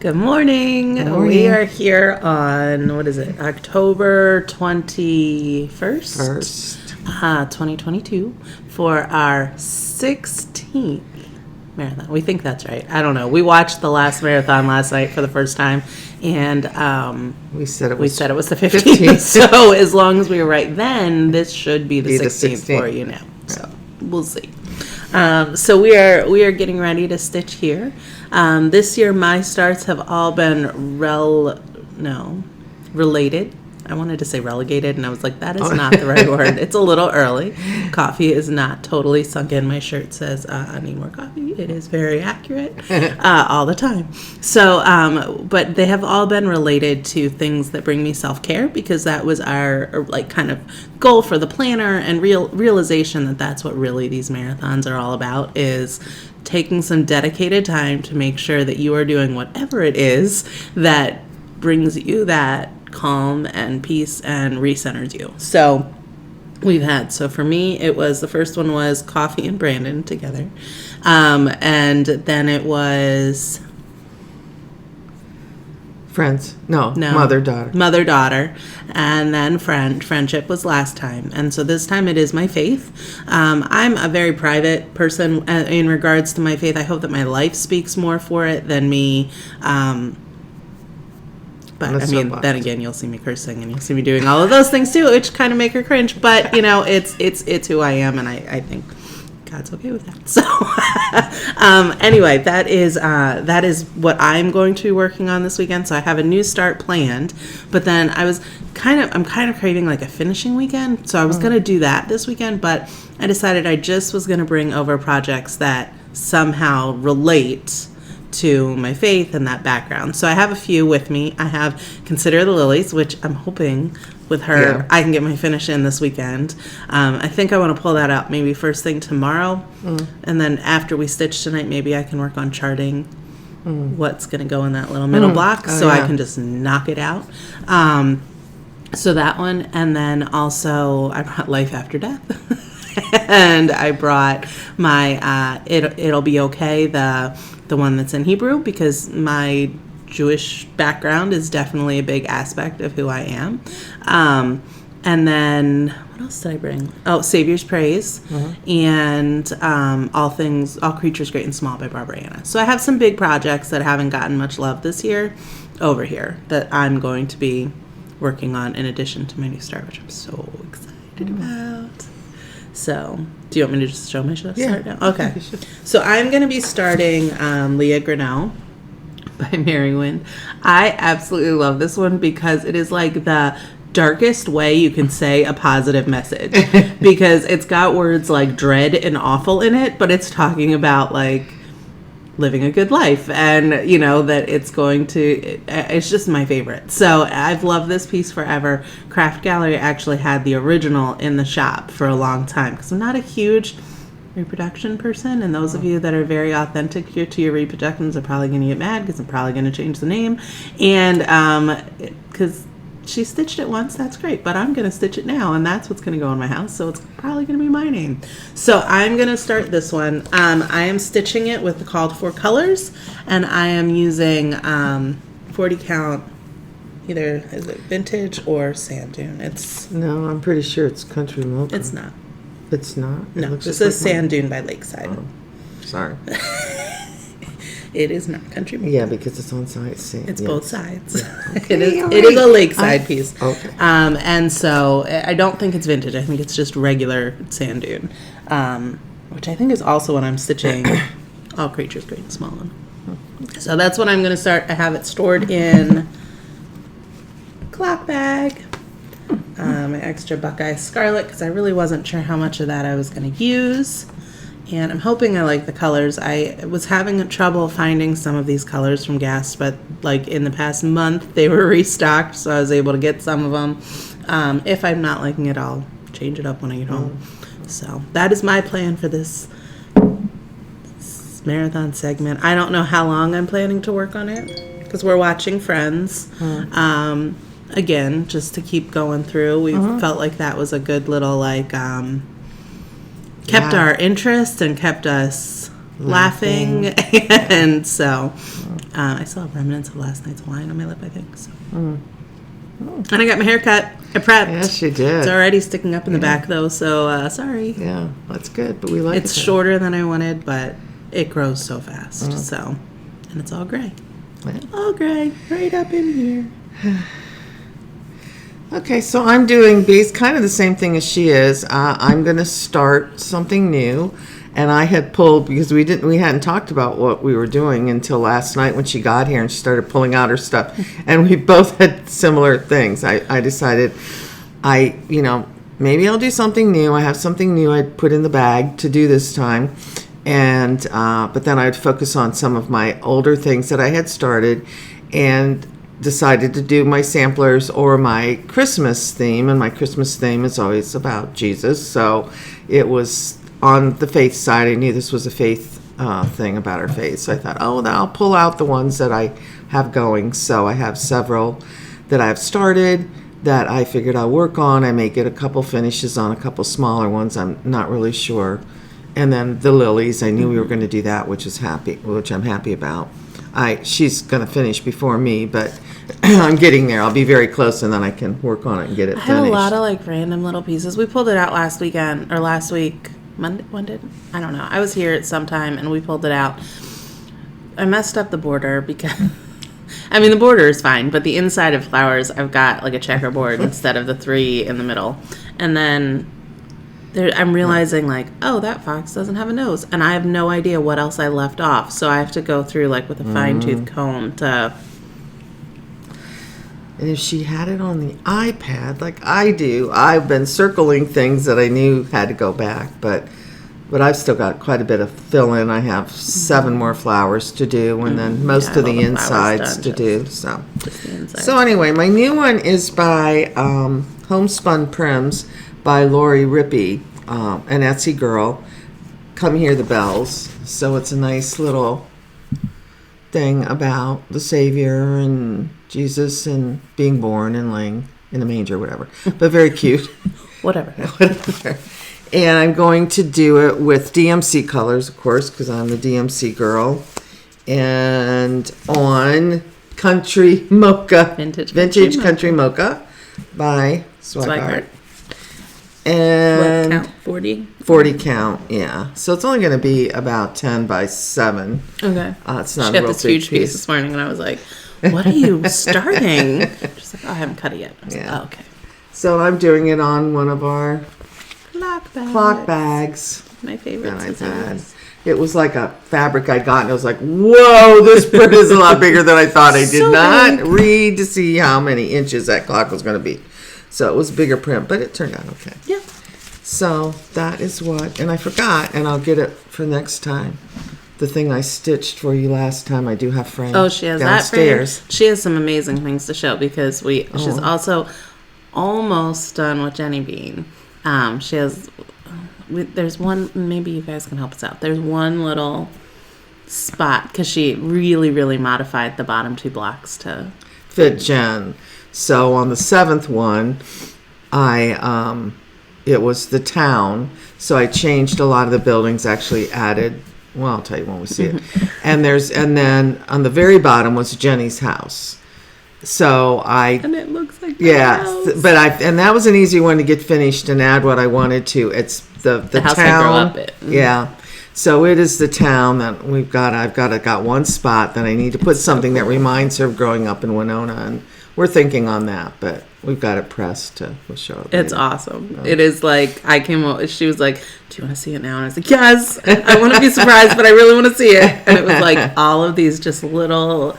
Good morning. We are here on, October 21st, 2022 for our 16th marathon. We think that's right. I don't know. We watched the last marathon last night for the first time, and we said it was the 15th. So as long as we were right then, this should be the 16th for you now. So we'll see. So we are getting ready to stitch here. This year my starts have all been related. I wanted to say relegated, and I was like, that is not the right word. It's a little early. Coffee is not totally sunk in. My shirt says, I need more coffee. It is very accurate all the time. So, but they have all been related to things that bring me self-care, because that was our kind of goal for the planner, and realization that that's what really these marathons are all about, is taking some dedicated time to make sure that you are doing whatever it is that brings you that calm and peace and recenters you. So for me, it was, the first one was Coffee and Brandon together. And then it was Friends. No. Mother-daughter. And then friendship was last time. And so this time it is my faith. I'm a very private person in regards to my faith. I hope that my life speaks more for it than me. But I mean, then again, you'll see me cursing and you'll see me doing all of those things too, which kind of make her cringe. But it's who I am, and I think God's okay with that. So anyway, that is what I'm going to be working on this weekend. So I have a new start planned, but then I'm kind of craving like a finishing weekend. So I was going to do that this weekend, but I decided I just was going to bring over projects that somehow relate to my faith and that background. So I have a few with me. I have Consider the Lilies, which I'm hoping with her I can get my finish in this weekend. I think I want to pull that out maybe first thing tomorrow. And then after we stitch tonight, maybe I can work on charting what's going to go in that little middle block, I can just knock it out. So that one. And then also I brought Life After Death. And I brought my It'll Be Okay, the one that's in Hebrew, because my Jewish background is definitely a big aspect of who I am. And then what else did I bring? Oh, Savior's Praise, and All Creatures Great and Small by Barbara Anna. So I have some big projects that haven't gotten much love this year over here that I'm going to be working on in addition to my new start, which I'm so excited about. So, do you want me to just show my start now? Okay. So, I'm going to be starting Leah Grinnell by Mary Wind. I absolutely love this one because it is like the darkest way you can say a positive message, because it's got words like dread and awful in it, but it's talking about like living a good life, and that it's just my favorite. So I've loved this piece forever. Craft Gallery actually had the original in the shop for a long time, because I'm not a huge reproduction person, and those of you that are very authentic to your reproductions are probably going to get mad, because I'm probably going to change the name, and because she stitched it once, that's great, but I'm going to stitch it now, and that's what's going to go in my house, so it's probably going to be my name. So I'm going to start this one. I am stitching it with the called for colors, and I am using 40 count, either is it vintage or sand dune. No, I'm pretty sure it's Country Mocha. It's not. It's not? No, this is Sand Dune by Lakeside. Oh, sorry. It is not Country Mocha. Yeah, because it's on sides. It's both sides. Yeah. Okay, it is a Lakeside piece. Okay. And so I don't think it's vintage. I think it's just regular sand dune, which I think is also what I'm stitching All Creatures Great and Small on. So that's what I'm going to start. I have it stored in cloth bag. My extra Buckeye Scarlet, because I really wasn't sure how much of that I was going to use. And I'm hoping I like the colors. I was having trouble finding some of these colors from Gast, but like in the past month, they were restocked, so I was able to get some of them. If I'm not liking it, I'll change it up when I get home. So that is my plan for this marathon segment. I don't know how long I'm planning to work on it, because we're watching Friends. Again, just to keep going through. We felt like that was a good little kept our interest and kept us laughing. And so I still have remnants of last night's wine on my lip, I think. So. And I got my hair cut. I prepped. Yes, you did. It's already sticking up in the back, though, so sorry. Yeah, that's good, but we like it. It's shorter than I wanted, but it grows so fast. So, and it's all gray. Yeah. All gray, right up in here. Okay, so I'm doing kind of the same thing as she is. I'm going to start something new, and I had pulled because we hadn't talked about what we were doing until last night when she got here and she started pulling out her stuff, and we both had similar things. I decided, maybe I'll do something new. I have something new I'd put in the bag to do this time, and but then I'd focus on some of my older things that I had started, and decided to do my samplers or my Christmas theme, and my Christmas theme is always about Jesus, so it was on the faith side. I knew this was a faith thing about our faith, so I thought, then I'll pull out the ones that I have going. So I have several that I've started that I figured I'll work on. I may get a couple finishes on a couple smaller ones, I'm not really sure. And then the lilies, I knew we were going to do that, which I'm happy about. She's going to finish before me, but I'm getting there. I'll be very close, and then I can work on it and get it finished. I have a lot of random little pieces. We pulled it out last week. Monday, when did? I don't know. I was here at some time, and we pulled it out. I messed up the border because, the border is fine, but the inside of flowers, I've got a checkerboard instead of the 3 in the middle. And then I'm realizing, that fox doesn't have a nose. And I have no idea what else I left off. So I have to go through, with a fine-tooth comb to... And if she had it on the iPad, like I do, I've been circling things that I knew had to go back. But I've still got quite a bit of fill-in. I have 7 more flowers to do, and then most of the insides to do. So anyway, my new one is by Homespun Prims by Lori Rippey, an Etsy girl. Come Hear the Bells. So it's a nice little thing about the Savior and Jesus and being born and laying in a manger, whatever. But very cute. Whatever. And I'm going to do it with DMC colors, of course, because I'm the DMC girl. And on Country Mocha. Vintage Country Mocha by Swigart. And what count? 40? 40 count, yeah. So it's only going to be about 10 by 7. Okay. It's not she a got real this big huge piece this morning, and I was like, what are you starting? She's like, I haven't cut it yet. I was like, okay. So I'm doing it on one of our clock bags. My favorite. That I've had. It was like a fabric I'd gotten. I was like, whoa, this print is a lot bigger than I thought. I did not read to see how many inches that clock was going to be. So it was a bigger print, but it turned out okay. Yeah. So that is what, and I forgot, and I'll get it for next time. The thing I stitched for you last time, I do have framed. Oh, she has downstairs. that framed. She has some amazing things to show because she's also almost done with Jenny Bean. She has. There's one. Maybe you guys can help us out. There's one little spot because she really, really modified the bottom 2 blocks to fit Jen. So on the 7th one, it was the town. So I changed a lot of the buildings. Actually added. Well, I'll tell you when we see it. And then on the very bottom was Jenny's house. So and it looks like house. And that was an easy one to get finished and add what I wanted to. It's the house town. I grew up in. Yeah. So it is the town that we've got. I've got one spot that I need to put something that reminds her of growing up in Winona, and we're thinking on that, but we've got it pressed. We'll show it. It's awesome. It is I came over. She was like, "Do you want to see it now?" And I was like, "Yes, I want to be surprised, but I really want to see it." And it was all of these just little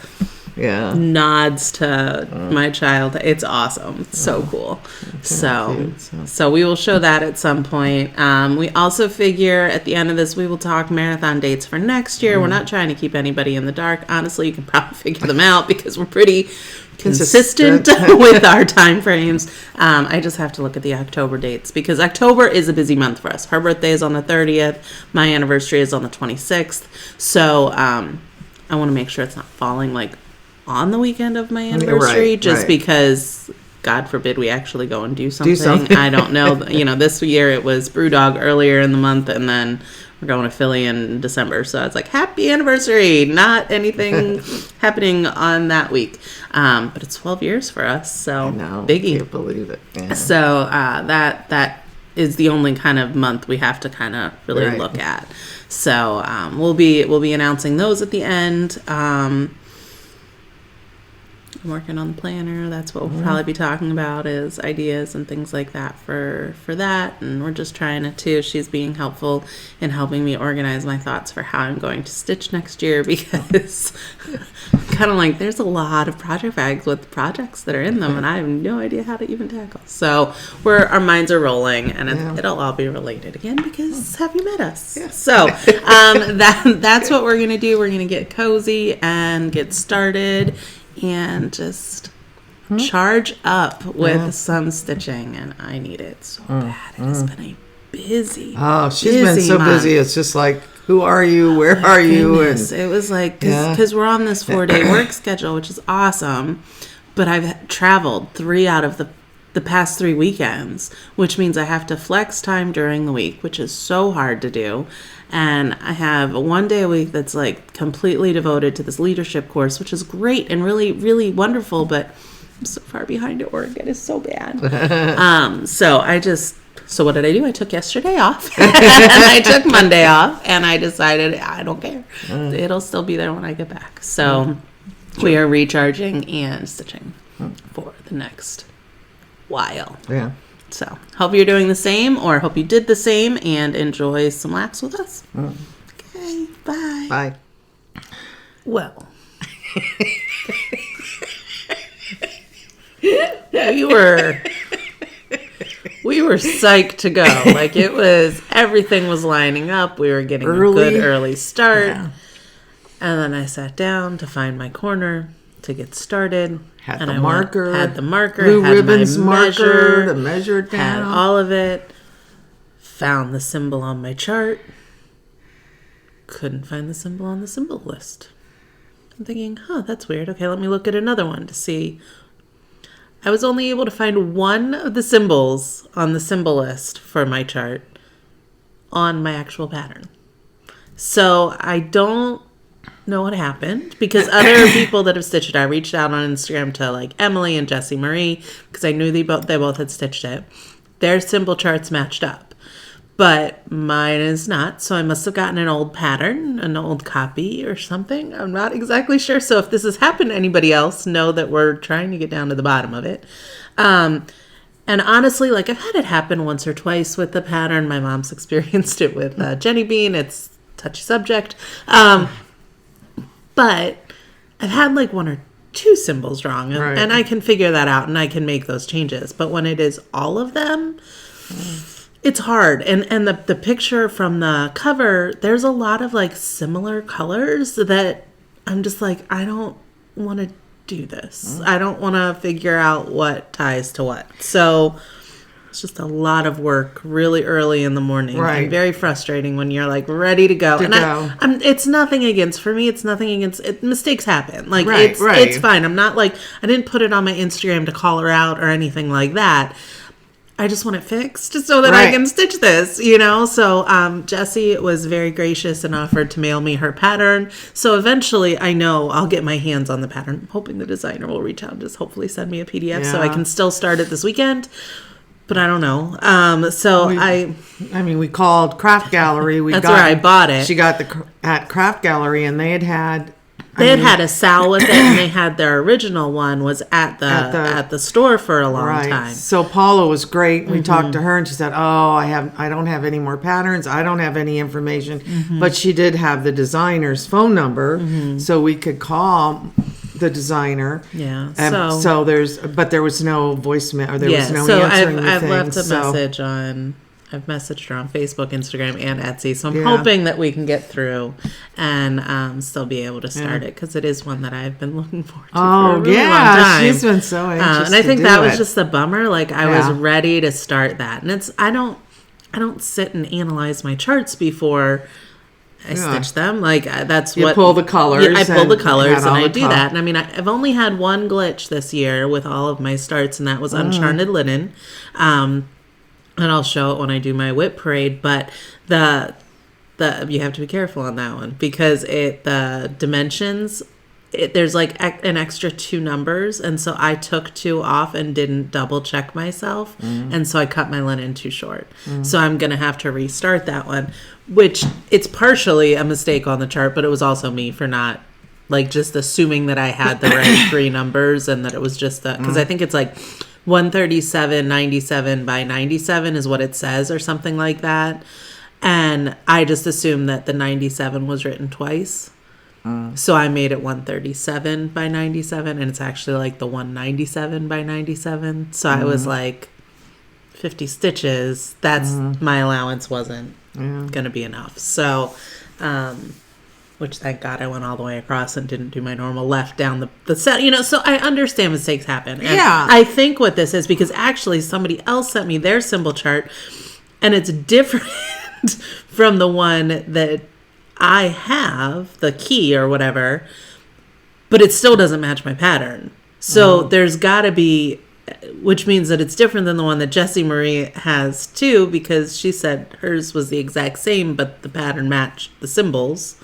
nods to my child. It's awesome. It's so cool. So we will show that at some point. We also figure at the end of this we will talk marathon dates for next year. We're not trying to keep anybody in the dark. Honestly, you can probably figure them out because we're pretty consistent with our time frames. I just have to look at the October dates because October is a busy month for us. Her birthday is on the 30th. My anniversary is on the 26th. So I want to make sure it's not falling on the weekend of my anniversary, because God forbid we actually go and do something. something. I don't know. This year it was Brewdog earlier in the month, and then we're going to Philly in December. So it's like, happy anniversary. Not anything happening on that week. But it's 12 years for us. So I know. biggie. I can't believe it. Yeah. So that is the only kind of month we have to kind of really look at. So we'll be announcing those at the end. I'm working on the planner. That's what we'll probably be talking about, is ideas and things like that for that. And we're just trying to too. She's being helpful in helping me organize my thoughts for how I'm going to stitch next year, because kind of like there's a lot of project bags with projects that are in them, and I have no idea how to even tackle. So our minds are rolling, and it'll all be related again, because have you met us? Yeah. So that's what we're gonna do. We're gonna get cozy and get started. And just charge up with some stitching, and I need it so bad. It has been a busy. Oh, she's been so month. busy. It's just like, who are you? Where are you? And it was like, because we're on this 4-day work schedule, which is awesome, but I've traveled 3 out of the past 3 weekends, which means I have to flex time during the week, which is so hard to do. And I have 1 day a week that's like completely devoted to this leadership course, which is great and really, really wonderful, but I'm so far behind at work. It is so bad. So what did I do? I took yesterday off and I took Monday off, and I decided I don't care. It'll still be there when I get back. So we are recharging and stitching for the next while. Yeah. So, hope you're doing the same, or hope you did the same, and enjoy some laughs with us. Okay, bye. Bye. Well, we were psyched to go. Like, everything was lining up. We were getting a good early start. Yeah. And then I sat down to find my corner to get started. Had the marker, blue had ribbons my marker to measure it down. Had all of it. Found the symbol on my chart. Couldn't find the symbol on the symbol list. I'm thinking, that's weird. Okay, let me look at another one to see. I was only able to find one of the symbols on the symbol list for my chart on my actual pattern. So I don't know what happened, because other people that have stitched it, I reached out on Instagram to like Emily and Jessie Marie, because I knew they both had stitched it. Their symbol charts matched up, but mine is not. So I must have gotten an old pattern, an old copy or something. I'm not exactly sure. So if this has happened to anybody else, know that we're trying to get down to the bottom of it. And honestly, like, I've had it happen once or twice with the pattern. My mom's experienced it with Jenny Bean. It's a touchy subject. But I've had like 1 or 2 symbols wrong, and I can figure that out, and I can make those changes. But when it is all of them, it's hard. And the picture from the cover, there's a lot of like similar colors that I'm just like, I don't want to do this. I don't want to figure out what ties to what. So it's just a lot of work really early in the morning. Right. And very frustrating when you're like ready to go. It's nothing against, mistakes happen. Like, it's fine. I'm not like, I didn't put it on my Instagram to call her out or anything like that. I just want it fixed so that I can stitch this, So Jessie was very gracious and offered to mail me her pattern. So eventually I know I'll get my hands on the pattern. I'm hoping the designer will reach out and just hopefully send me a PDF so I can still start it this weekend. But I don't know. We called Craft Gallery. That's where I bought it. She got at Craft Gallery, and they had had a Sal with it, and they had their original one was at the store for a long time. So Paula was great. We talked to her, and she said, I don't have any more patterns. I don't have any information. But she did have the designer's phone number, so we could call the designer. Yeah. So there was no voicemail, or there was no answering the I've thing. left a message on. I've messaged her on Facebook, Instagram, and Etsy. So I'm hoping that we can get through and still be able to start it, because it is one that I've been looking forward to for a really long time. She's been so anxious. And I think that was just the bummer. Like, I was ready to start that, and I don't sit and analyze my charts before I stitch them. Like that's you what pull the colors. I pull the colors and I do top. that. And I mean, I've only had one glitch this year with all of my starts, and that was uncharted linen. And I'll show it when I do my whip parade. But the you have to be careful on that one because the dimensions. There's like an extra 2 numbers, and so I took 2 off and didn't double check myself, and so I cut my linen too short. So I'm gonna have to restart that one, which it's partially a mistake on the chart, but it was also me for not like just assuming that I had the right 3 numbers and that it was just because I think it's like 137.97 by 97 is what it says or something like that, and I just assumed that the 97 was written twice. So I made it 137 by 97, and it's actually like the 197 by 97. So I was like, 50 stitches. That's my allowance wasn't going to be enough. So, which thank God I went all the way across and didn't do my normal left down the set. So I understand mistakes happen. And I think what this is because actually somebody else sent me their symbol chart, and it's different from the one that I have, the key or whatever, but it still doesn't match my pattern. So there's got to be, which means that it's different than the one that Jessie Marie has too, because she said hers was the exact same, but the pattern matched the symbols.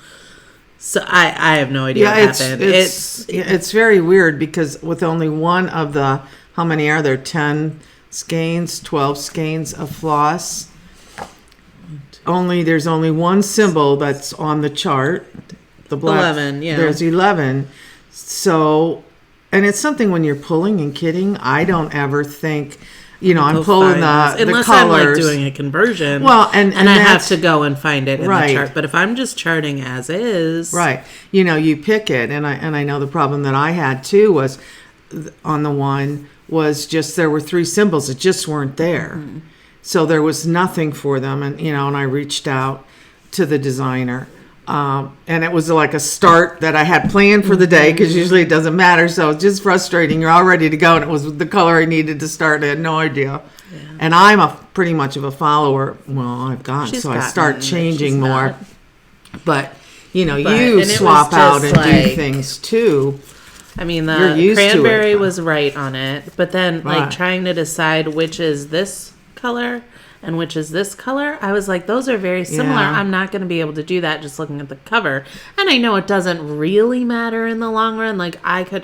So I have no idea what happened. It's very weird because with only one of the, how many are there? 10 skeins, 12 skeins of floss. There's only one symbol that's on the chart. The black. 11, yeah. There's 11. So, and it's something when you're pulling and kitting, I don't ever think, I'm pulling the unless colors. I'm like doing a conversion. Well, and I have to go and find it in right. the chart. But if I'm just charting as is, right? You pick it, and I know the problem that I had too was on the one was just there were 3 symbols that just weren't there. Mm-hmm. So there was nothing for them, and and I reached out to the designer, and it was like a start that I had planned for the day because usually it doesn't matter. So it's just frustrating. You're all ready to go, and it was the color I needed to start. I had no idea, and I'm pretty much of a follower. Well, I start changing more, but you swap out and do things too. I mean, the cranberry was right on it, but then like trying to decide which is this color and which is this color, I was like, those are very similar. I'm not going to be able to do that just looking at the cover. And I know it doesn't really matter in the long run. Like I could,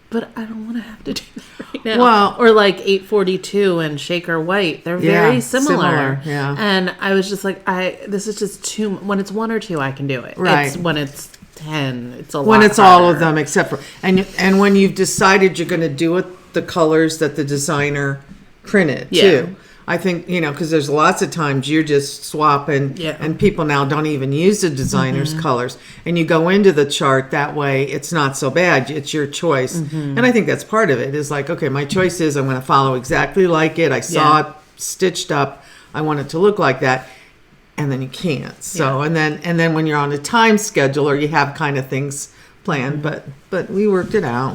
but I don't want to have to do that right now. Well, or like 842 and Shaker White, they're very similar. Yeah. And I was just like, this is just too. When it's 1 or 2, I can do it. Right. It's when it's 10, it's a lot. When it's harder. all of them except for and when you've decided you're going to do it, the colors that the designer printed too. I think because there's lots of times you're just swapping, and people now don't even use the designer's colors, and you go into the chart that way. It's not so bad. It's your choice, and I think that's part of it. Is like, okay, my choice is I'm going to follow exactly like it. I saw it stitched up. I want it to look like that, and then you can't. So and then when you're on a time schedule or you have kind of things planned, but we worked it out.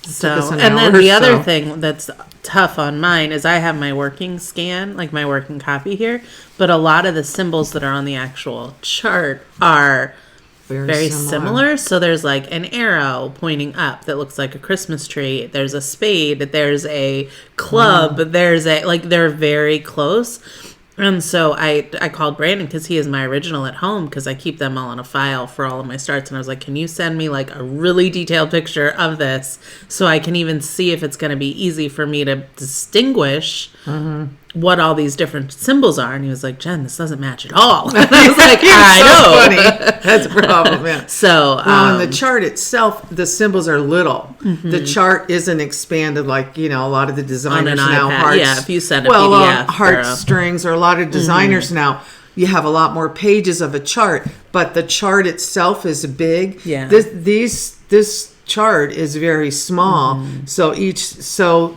The other thing that's tough on mine is I have my working scan, like my working copy here, but a lot of the symbols that are on the actual chart are very similar. So there's like an arrow pointing up that looks like a Christmas tree. There's a spade. There's a club. There's they're very close. And so I called Brandon because he is my original at home because I keep them all in a file for all of my starts. And I was like, can you send me like a really detailed picture of this so I can even see if it's going to be easy for me to distinguish what all these different symbols are? And he was like, Jen, this doesn't match at all. And I was like, I know. Funny. That's a problem, yeah. So, on the chart itself, the symbols are little. The chart isn't expanded like, a lot of the designers now. If you send a PDF. Heartstrings or a lot of designers now, you have a lot more pages of a chart, but the chart itself is big. Yeah. This chart is very small. So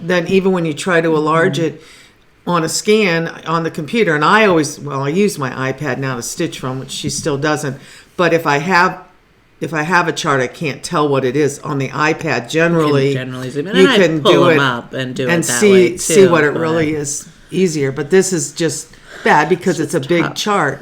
then even when you try to enlarge it on a scan on the computer, and I use my iPad now to stitch from, which she still doesn't. But if I have a chart, I can't tell what it is on the iPad. Generally zoom in, you can pull them up and do it that way too, see what it really is easier. But this is just bad because it's a just big tough. chart,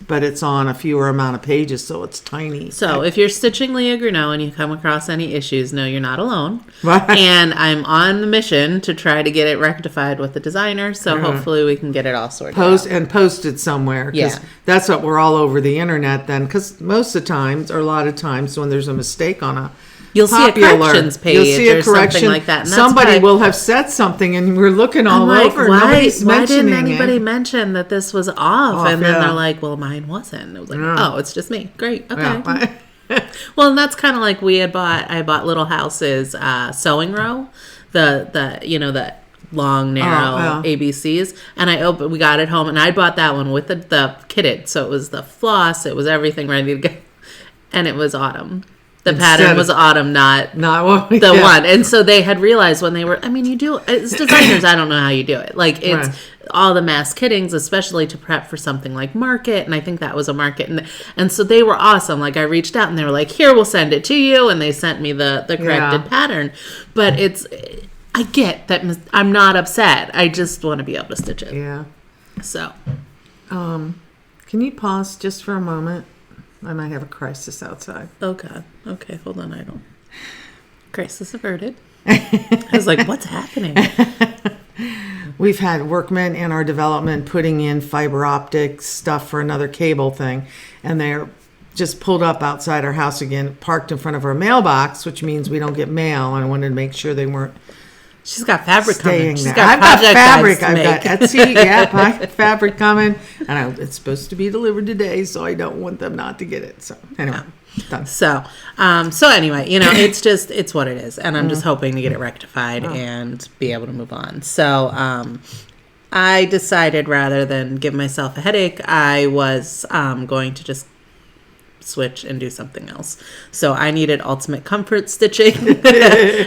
but it's on a fewer amount of pages, so it's tiny. So if you're stitching Leah Grunow and you come across any issues, know you're not alone. Right. And I'm on the mission to try to get it rectified with the designer. So hopefully we can get it all sorted out. Posted somewhere. 'Cause Yeah. that's what we're all over the internet then. Because most of the times, or a lot of times, when there's a mistake on a You'll see a popular, corrections page you'll see a or correction. something like that. And that's Somebody why will have said something, and we're looking all I'm like, over. why Nobody's mentioning didn't anybody it. mention that this was off? And then yeah. they're like, well, mine wasn't. And it was like, oh, it's just me. Great. Okay. Yeah. Well, and that's kind of like I bought Little House's sewing row, the long, narrow ABCs, and we got it home, and I bought that one with the kitted, so it was the floss, it was everything ready to go, and it was autumn. The pattern was autumn, not what the one. And so they had realized when they were, it's designers, I don't know how you do it. Like, it's all the mass kittings, especially to prep for something like market. And I think that was a market. And so they were awesome. Like, I reached out and they were like, here, we'll send it to you. And they sent me the corrected pattern. But I get that I'm not upset. I just want to be able to stitch it. Yeah. So. Can you pause just for a moment? I might have a crisis outside. Oh, God. Okay, hold on. Crisis averted. I was like, what's happening? We've had workmen in our development putting in fiber optic stuff for another cable thing, and they're just pulled up outside our house again, parked in front of our mailbox, which means we don't get mail, and I wanted to make sure they weren't She's got fabric coming. She's there. got I've got project fabric. bags to I've got make. Etsy. Yep, I got fabric coming, and it's supposed to be delivered today, so I don't want them not to get it. So anyway, done. So anyway, it's what it is, and I'm just hoping to get it rectified and be able to move on. So I decided rather than give myself a headache, I was going to just switch and do something else. So I needed ultimate comfort stitching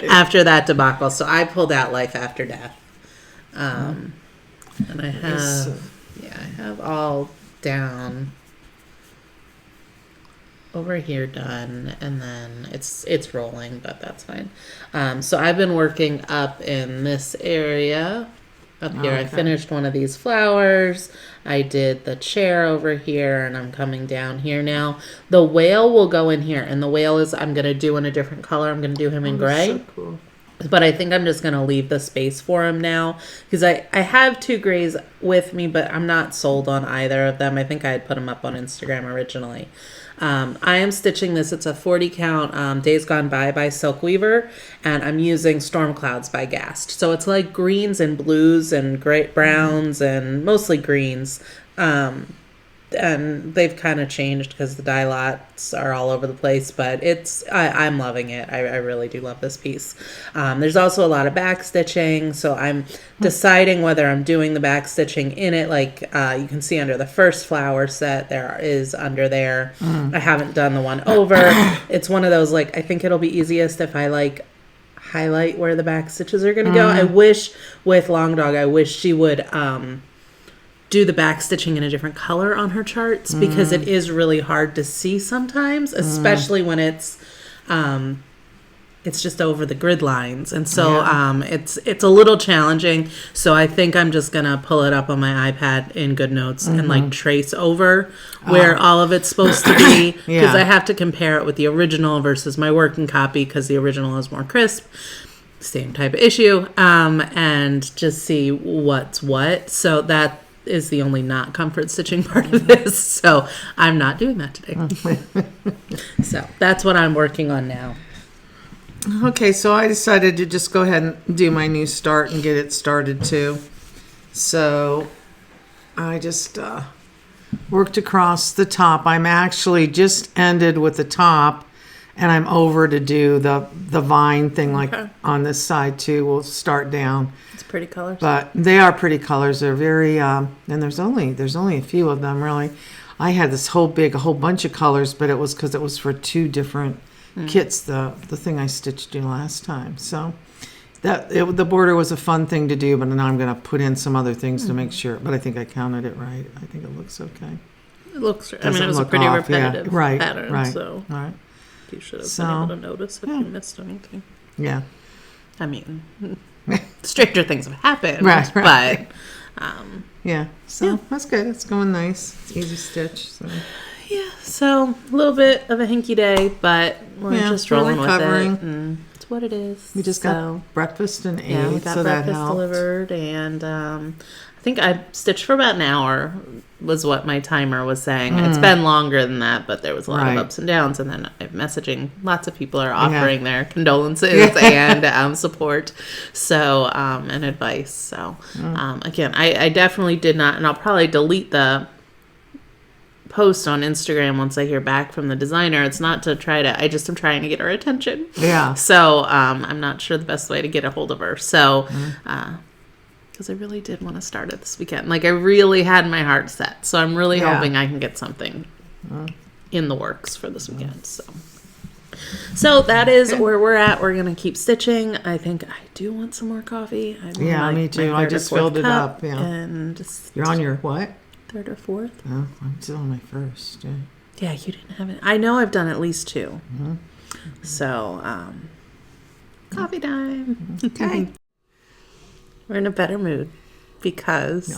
after that debacle. So I pulled out Life After Death. And I have all down over here done, and then it's rolling, but that's fine. So I've been working up in this area up here. Okay. I finished one of these flowers. I did the chair over here, and I'm coming down here now. The whale will go in here, and the whale I'm going to do in a different color. I'm going to do him in gray. So cool. But I think I'm just going to leave the space for him now, because I have two grays with me, but I'm not sold on either of them. I think I had put them up on Instagram originally. I am stitching this. It's a 40 count Days Gone By Silk Weaver, and I'm using Storm Clouds by Gast. So it's like greens and blues and gray browns and mostly greens. And they've kind of changed because the dye lots are all over the place, but I'm loving it. I really do love this piece. There's also a lot of back stitching, so I'm deciding whether I'm doing the back stitching in it. Like you can see under the first flower set, there is under there. I haven't done the one over. It's one of those, like, I think it'll be easiest if I highlight where the back stitches are going to go. I wish with Long Dog, she would do the back stitching in a different color on her charts, because it is really hard to see sometimes, especially when it's just over the grid lines, and so it's a little challenging. So I think I'm just gonna pull it up on my iPad in GoodNotes and like trace over where all of it's supposed to be, because I have to compare it with the original versus my working copy, because the original is more crisp. Same type of issue, and just see what's what. So that is the only not comfort stitching part of this, so I'm not doing that today. So that's what I'm working on now. Okay, so I decided to just go ahead and do my new start and get it started too. So I just worked across the top. I'm actually just ended with the top, and I'm over to do the vine thing, like on this side too. We'll start down. It's pretty colors. But they are pretty colors. They're very, and there's only a few of them really. I had this whole bunch of colors, but it was because it was for two different kits. The thing I stitched you last time. So the border was a fun thing to do, but now I'm going to put in some other things to make sure. But I think I counted it right. I think it looks okay. It looks. It Doesn't was a look pretty off, repetitive pattern. Right. So All right. you should have been able to notice if you missed anything. Yeah. I mean, stranger things have happened, Right. Yeah. So that's good. It's going nice. It's easy stitch. So. Yeah, so a little bit of a hinky day, but we're just rolling with it. And it's what it is. We just got breakfast and ate, yeah, we got so that breakfast helped. delivered, and I think I stitched for about an hour was what my timer was saying. It's been longer than that, but there was a lot of ups and downs, and then I'm messaging. Lots of people are offering their condolences and support, so and advice. So again, I definitely did not, and I'll probably delete the post on Instagram once I hear back from the designer. It's not to try to, I just am trying to get her attention. Yeah. So I'm not sure the best way to get a hold of her. So, because I really did want to start it this weekend. Like I really had my heart set. So I'm really hoping I can get something in the works for this weekend. So that is where we're at. We're going to keep stitching. I think I do want some more coffee. Me too. I just filled it up. Yeah. And just, you're on your what? Third or fourth. Oh, I'm still on my first. Yeah, you didn't have it. I know I've done at least 2. So, coffee time. Okay. We're in a better mood because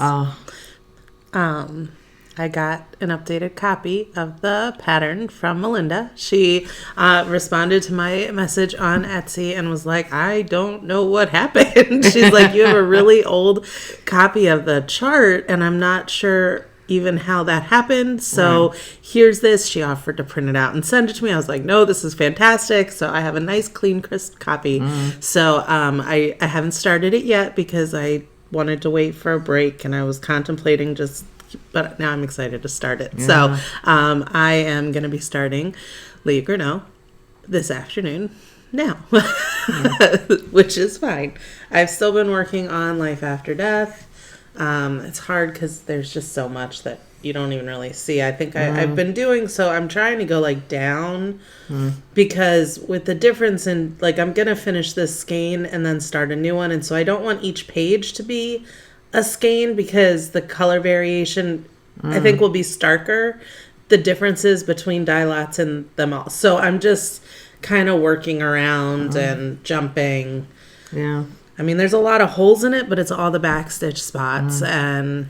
I got an updated copy of the pattern from Melinda. She responded to my message on Etsy and was like, I don't know what happened. She's like, you have a really old copy of the chart, and I'm not sure even how that happened. So here's this. She offered to print it out and send it to me. I was like, no, this is fantastic. So I have a nice, clean, crisp copy. So I haven't started it yet because I wanted to wait for a break, and I was contemplating but now I'm excited to start it. So I am going to be starting Leah Greneau this afternoon now, which is fine. I've still been working on Life After Death. It's hard because there's just so much that you don't even really see. I think I've been doing, so I'm trying to go like down because with the difference in, like, I'm going to finish this skein and then start a new one. And so I don't want each page to be a skein because the color variation I think will be starker, the differences between dye lots and them all. So I'm just kind of working around and jumping. Yeah. I mean, there's a lot of holes in it, but it's all the backstitch spots, and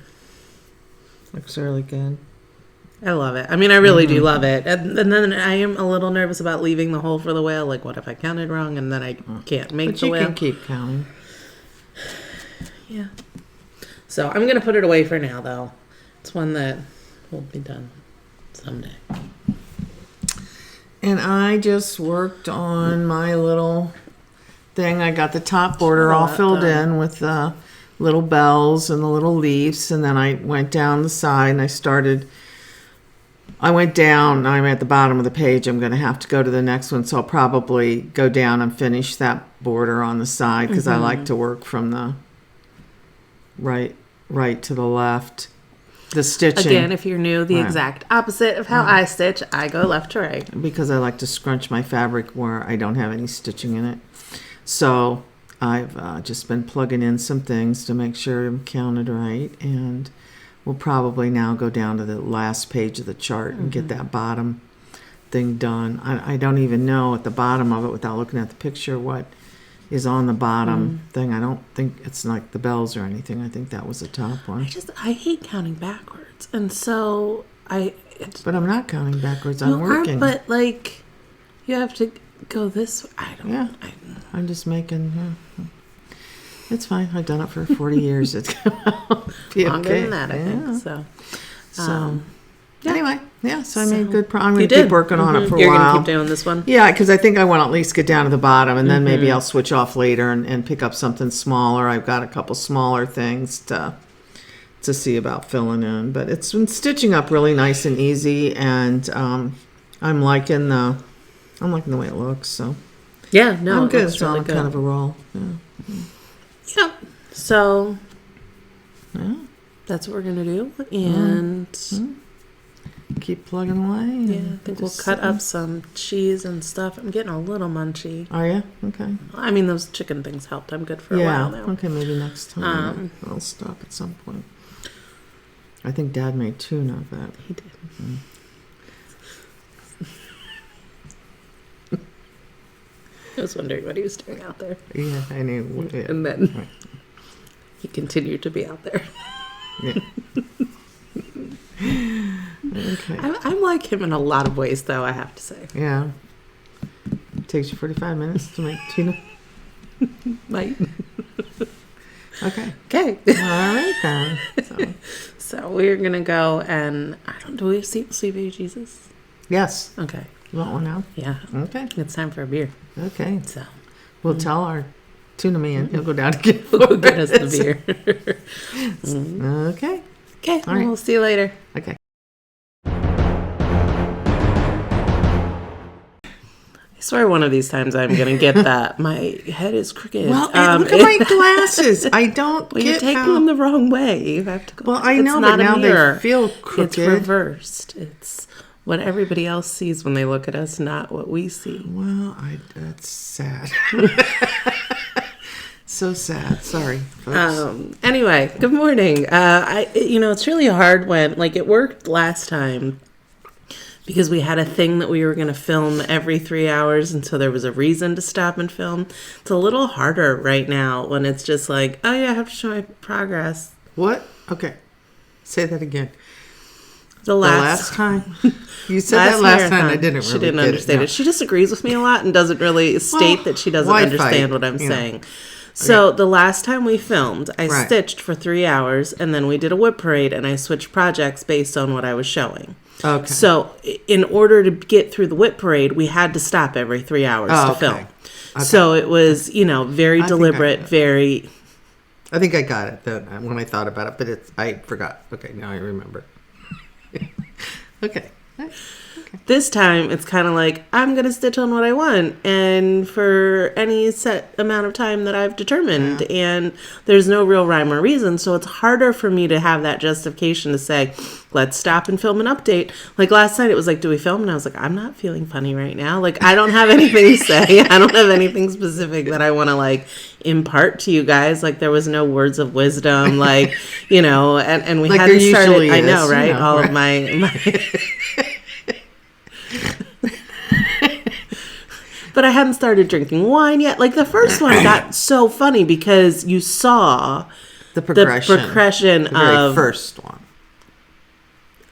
looks really good. I love it. I mean, I really do love it. And then I am a little nervous about leaving the hole for the whale. Like, what if I counted wrong and then I can't make the whale? But you can keep counting. Yeah. So I'm going to put it away for now, though. It's one that will be done someday. And I just worked on my little thing. I got the top border all filled in with the little bells and the little leaves, and then I went down the side and I went down. I'm at the bottom of the page. I'm going to have to go to the next one, so I'll probably go down and finish that border on the side because I like to work from the right to the left. The stitching. Again, if you're new, the exact opposite of how I stitch. I go left to right. Because I like to scrunch my fabric where I don't have any stitching in it. So I've just been plugging in some things to make sure I'm counted right. And we'll probably now go down to the last page of the chart and get that bottom thing done. I don't even know at the bottom of it, without looking at the picture, what is on the bottom thing. I don't think it's like the bells or anything. I think that was the top one. I hate counting backwards. And so But I'm not counting backwards. I'm working. But like, you have to go this way. I don't know. I'm just making... It's fine. I've done it for 40 years. It's be longer okay. than that, I think. So, anyway, so I made good progress. I'm going to keep working on it for a while. You're going to keep doing this one? Yeah, because I think I want to at least get down to the bottom, and then maybe I'll switch off later and pick up something smaller. I've got a couple smaller things to see about filling in. But it's been stitching up really nice and easy, and I'm liking the way it looks. So yeah, no, I'm good. It's So really I'm good. kind of a roll. Yeah. Yep. So that's what we're gonna do, and keep plugging away. Yeah, I think we'll cut up some cheese and stuff. I'm getting a little munchy. Are you? Okay. I mean, those chicken things helped. I'm good for a while now. Okay, maybe next time I'll stop at some point. I think Dad made tuna of that. He did. I was wondering what he was doing out there. Yeah, I knew. And then he continued to be out there. Yeah. Okay. I'm like him in a lot of ways, though, I have to say. Yeah. Takes you 45 minutes to make tuna. Like, Okay. okay. All right then. So we're going to go and, do we see Baby Jesus? Yes. Okay. You want one now? Yeah. Okay. It's time for a beer. Okay. So We'll tell our tuna man. He'll go down to get, we'll get us the beer. Okay. Okay. All right. We'll see you later. Okay. I swear one of these times I'm going to get that. My head is crooked. Well, look at my glasses. I don't Well, get you're taking how... them the wrong way. You have to go. Well, I It's know, not but a now mirror. they feel crooked. It's reversed. It's what everybody else sees when they look at us, not what we see. Well, that's sad. So sad. Sorry, folks. Anyway, good morning. It's really hard when, like, it worked last time because we had a thing that we were going to film every 3 hours, and so there was a reason to stop and film. It's a little harder right now when it's just like, oh yeah, I have to show my progress. What? Okay. Say that again. The The last time. You said that last time. I didn't really She didn't get understand no. it. She disagrees with me a lot and doesn't really state that she doesn't why understand fight? what I'm You know. saying. So the last time we filmed, I Right. stitched for 3 hours, and then we did a whip parade, and I switched projects based on what I was showing. Okay. So in order to get through the whip parade, we had to stop every 3 hours to okay. film. So it was, very I think I deliberate, got it. very... I think I got it then when I thought about it, but I forgot. Okay, now I remember. Okay. This time, it's kind of like, I'm going to stitch on what I want, and for any set amount of time that I've determined, and there's no real rhyme or reason, so it's harder for me to have that justification to say, let's stop and film an update. Like, last night, it was like, do we film? And I was like, I'm not feeling funny right now. Like, I don't have anything to say. I don't have anything specific that I want to, like, impart to you guys. Like, there was no words of wisdom, like, and we Like hadn't there started. usually I know, is, right? All right. of my But I hadn't started drinking wine yet. Like, the first one got so funny because you saw The progression. the The very of, first one.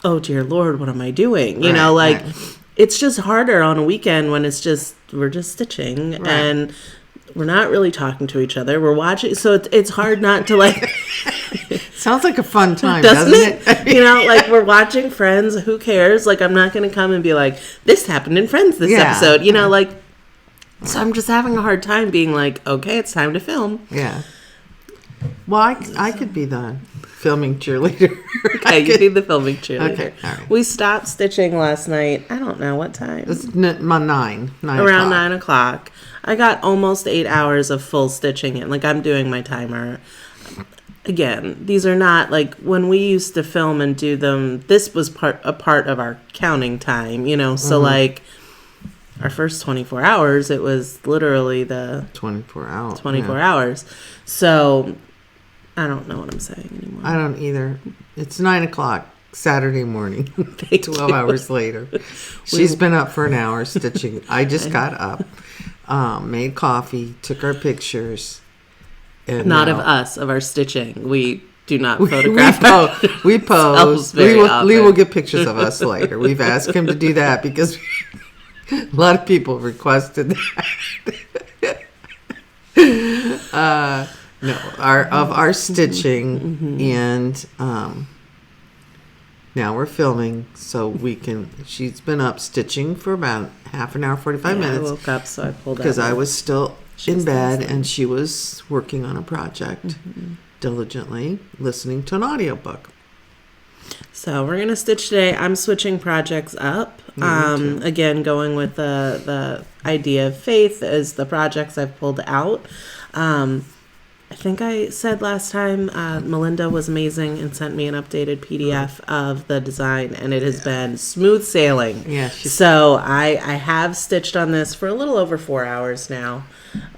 oh dear Lord, what am I doing? Right. It's just harder on a weekend when we're just stitching and we're not really talking to each other. We're watching. So it's hard not to like, Sounds like a fun time, doesn't doesn't it? Like we're watching Friends. Who cares? Like, I'm not going to come and be like, this happened in Friends this episode, so I'm just having a hard time being like, okay, it's time to film. Yeah. Well, I could be the filming cheerleader. Okay, you be the filming cheerleader. Okay, all right. We stopped stitching last night. I don't know what time. It's my 9 Around o'clock. 9:00. I got almost 8 hours of full stitching in. Like, I'm doing my timer. Again, these are not like when we used to film and do them. This was a part of our counting time, So like our first 24 hours, it was literally the 24 hours. 24 hours. So I don't know what I'm saying anymore. I don't either. It's 9 o'clock Saturday morning. Thank 12 you. hours later. She's been up for an hour stitching. I just got up, made coffee, took our pictures. And Not now- of us, of our stitching. We do not We photograph. we pose. ourselves very Lee will often. get pictures of us later. We've asked him to do that because a lot of people requested that. No, our stitching, and now we're filming, so we can. She's been up stitching for about half an hour, 45 I minutes, woke up, so I pulled out. because I was still in was bed listening. and she was working on a project diligently, listening to an audiobook. So we're gonna stitch today. I'm switching projects up. Again, going with the idea of faith as the projects I've pulled out. I think I said last time Melinda was amazing and sent me an updated PDF of the design, and it has been smooth sailing. Yeah, So I have stitched on this for a little over 4 hours now.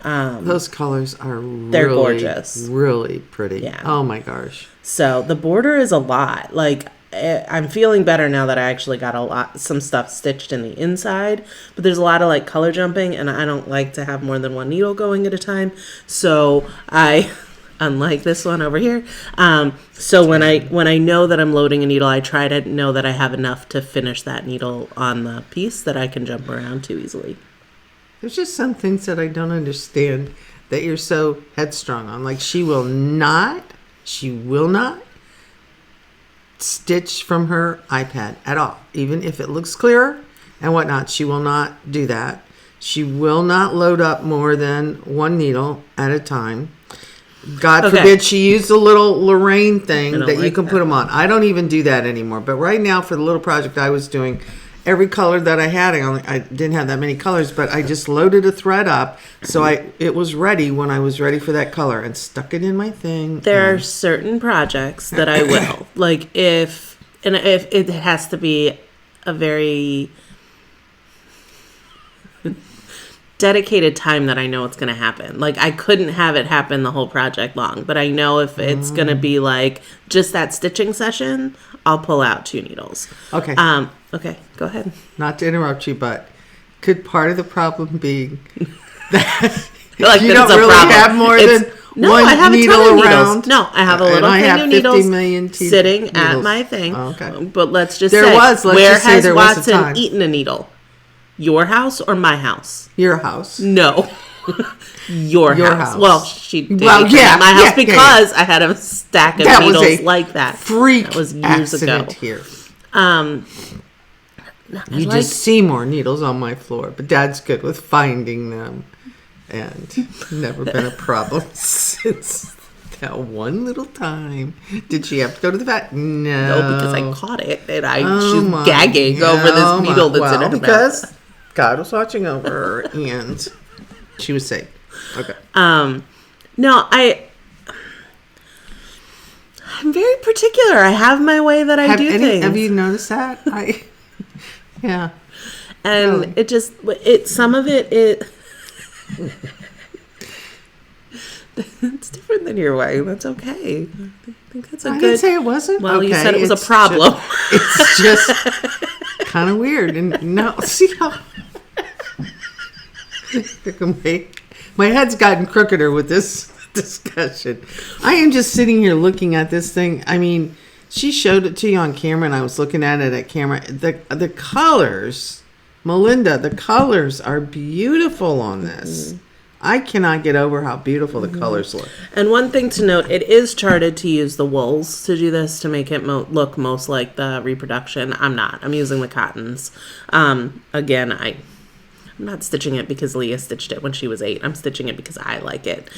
Those colors are They're really, gorgeous. really pretty. Yeah. Oh my gosh. So the border is a lot. Like, I'm feeling better now that I actually got some stuff stitched in the inside, but there's a lot of like color jumping, and I don't like to have more than one needle going at a time. So I unlike this one over here. So when I know that I'm loading a needle, I try to know that I have enough to finish that needle on the piece that I can jump around to easily. There's just some things that I don't understand that you're so headstrong on. Like she will not stitch from her iPad at all. Even if it looks clearer and whatnot, she will not do that. She will not load up more than one needle at a time. God forbid she used a little Lorraine thing that you can put them on. I don't even do that anymore. But right now, for the little project I was doing, every color that I had, I didn't have that many colors, but I just loaded a thread up so it was ready when I was ready for that color and stuck it in my thing. There are certain projects that I will. Like if it has to be a very dedicated time that I know it's going to happen. Like I couldn't have it happen the whole project long, but I know if it's going to be like just that stitching session, I'll pull out 2 needles. Okay. Okay, go ahead. Not to interrupt you, but could part of the problem be that like you don't really have more than I have needle a ton of around? Needles. No, I have a little thing of needles sitting at my thing. Oh, okay. But let's just say, where has Watson eaten a needle? Your house or my house? Your house. No. Your house. Well, she did my house because I had a stack of needles like that. Freak that was years ago. Here. You just see more needles on my floor, but Dad's good with finding them, and never been a problem since that one little time. Did she have to go to the vet? No, because I caught it and she's gagging over this needle that's in her mouth. Because God was watching over her and she was safe. Okay. No, I'm very particular. I have my way that I do things. Have you noticed that? Yeah. And really. Some of it it's different than your way. That's okay. I think that's I didn't say it wasn't. Well, you said it was a problem. It's just kind of weird. And now, see how my head's gotten crookeder with this discussion. I am just sitting here looking at this thing. I mean, she showed it to you on camera, and I was looking at it at camera. The colors, Melinda, the colors are beautiful on this. Mm-hmm. I cannot get over how beautiful the colors look. And one thing to note, it is charted to use the wools to do this to make it look most like the reproduction. I'm not. I'm using the cottons. Again, I'm not stitching it because Leah stitched it when she was 8. I'm stitching it because I like it.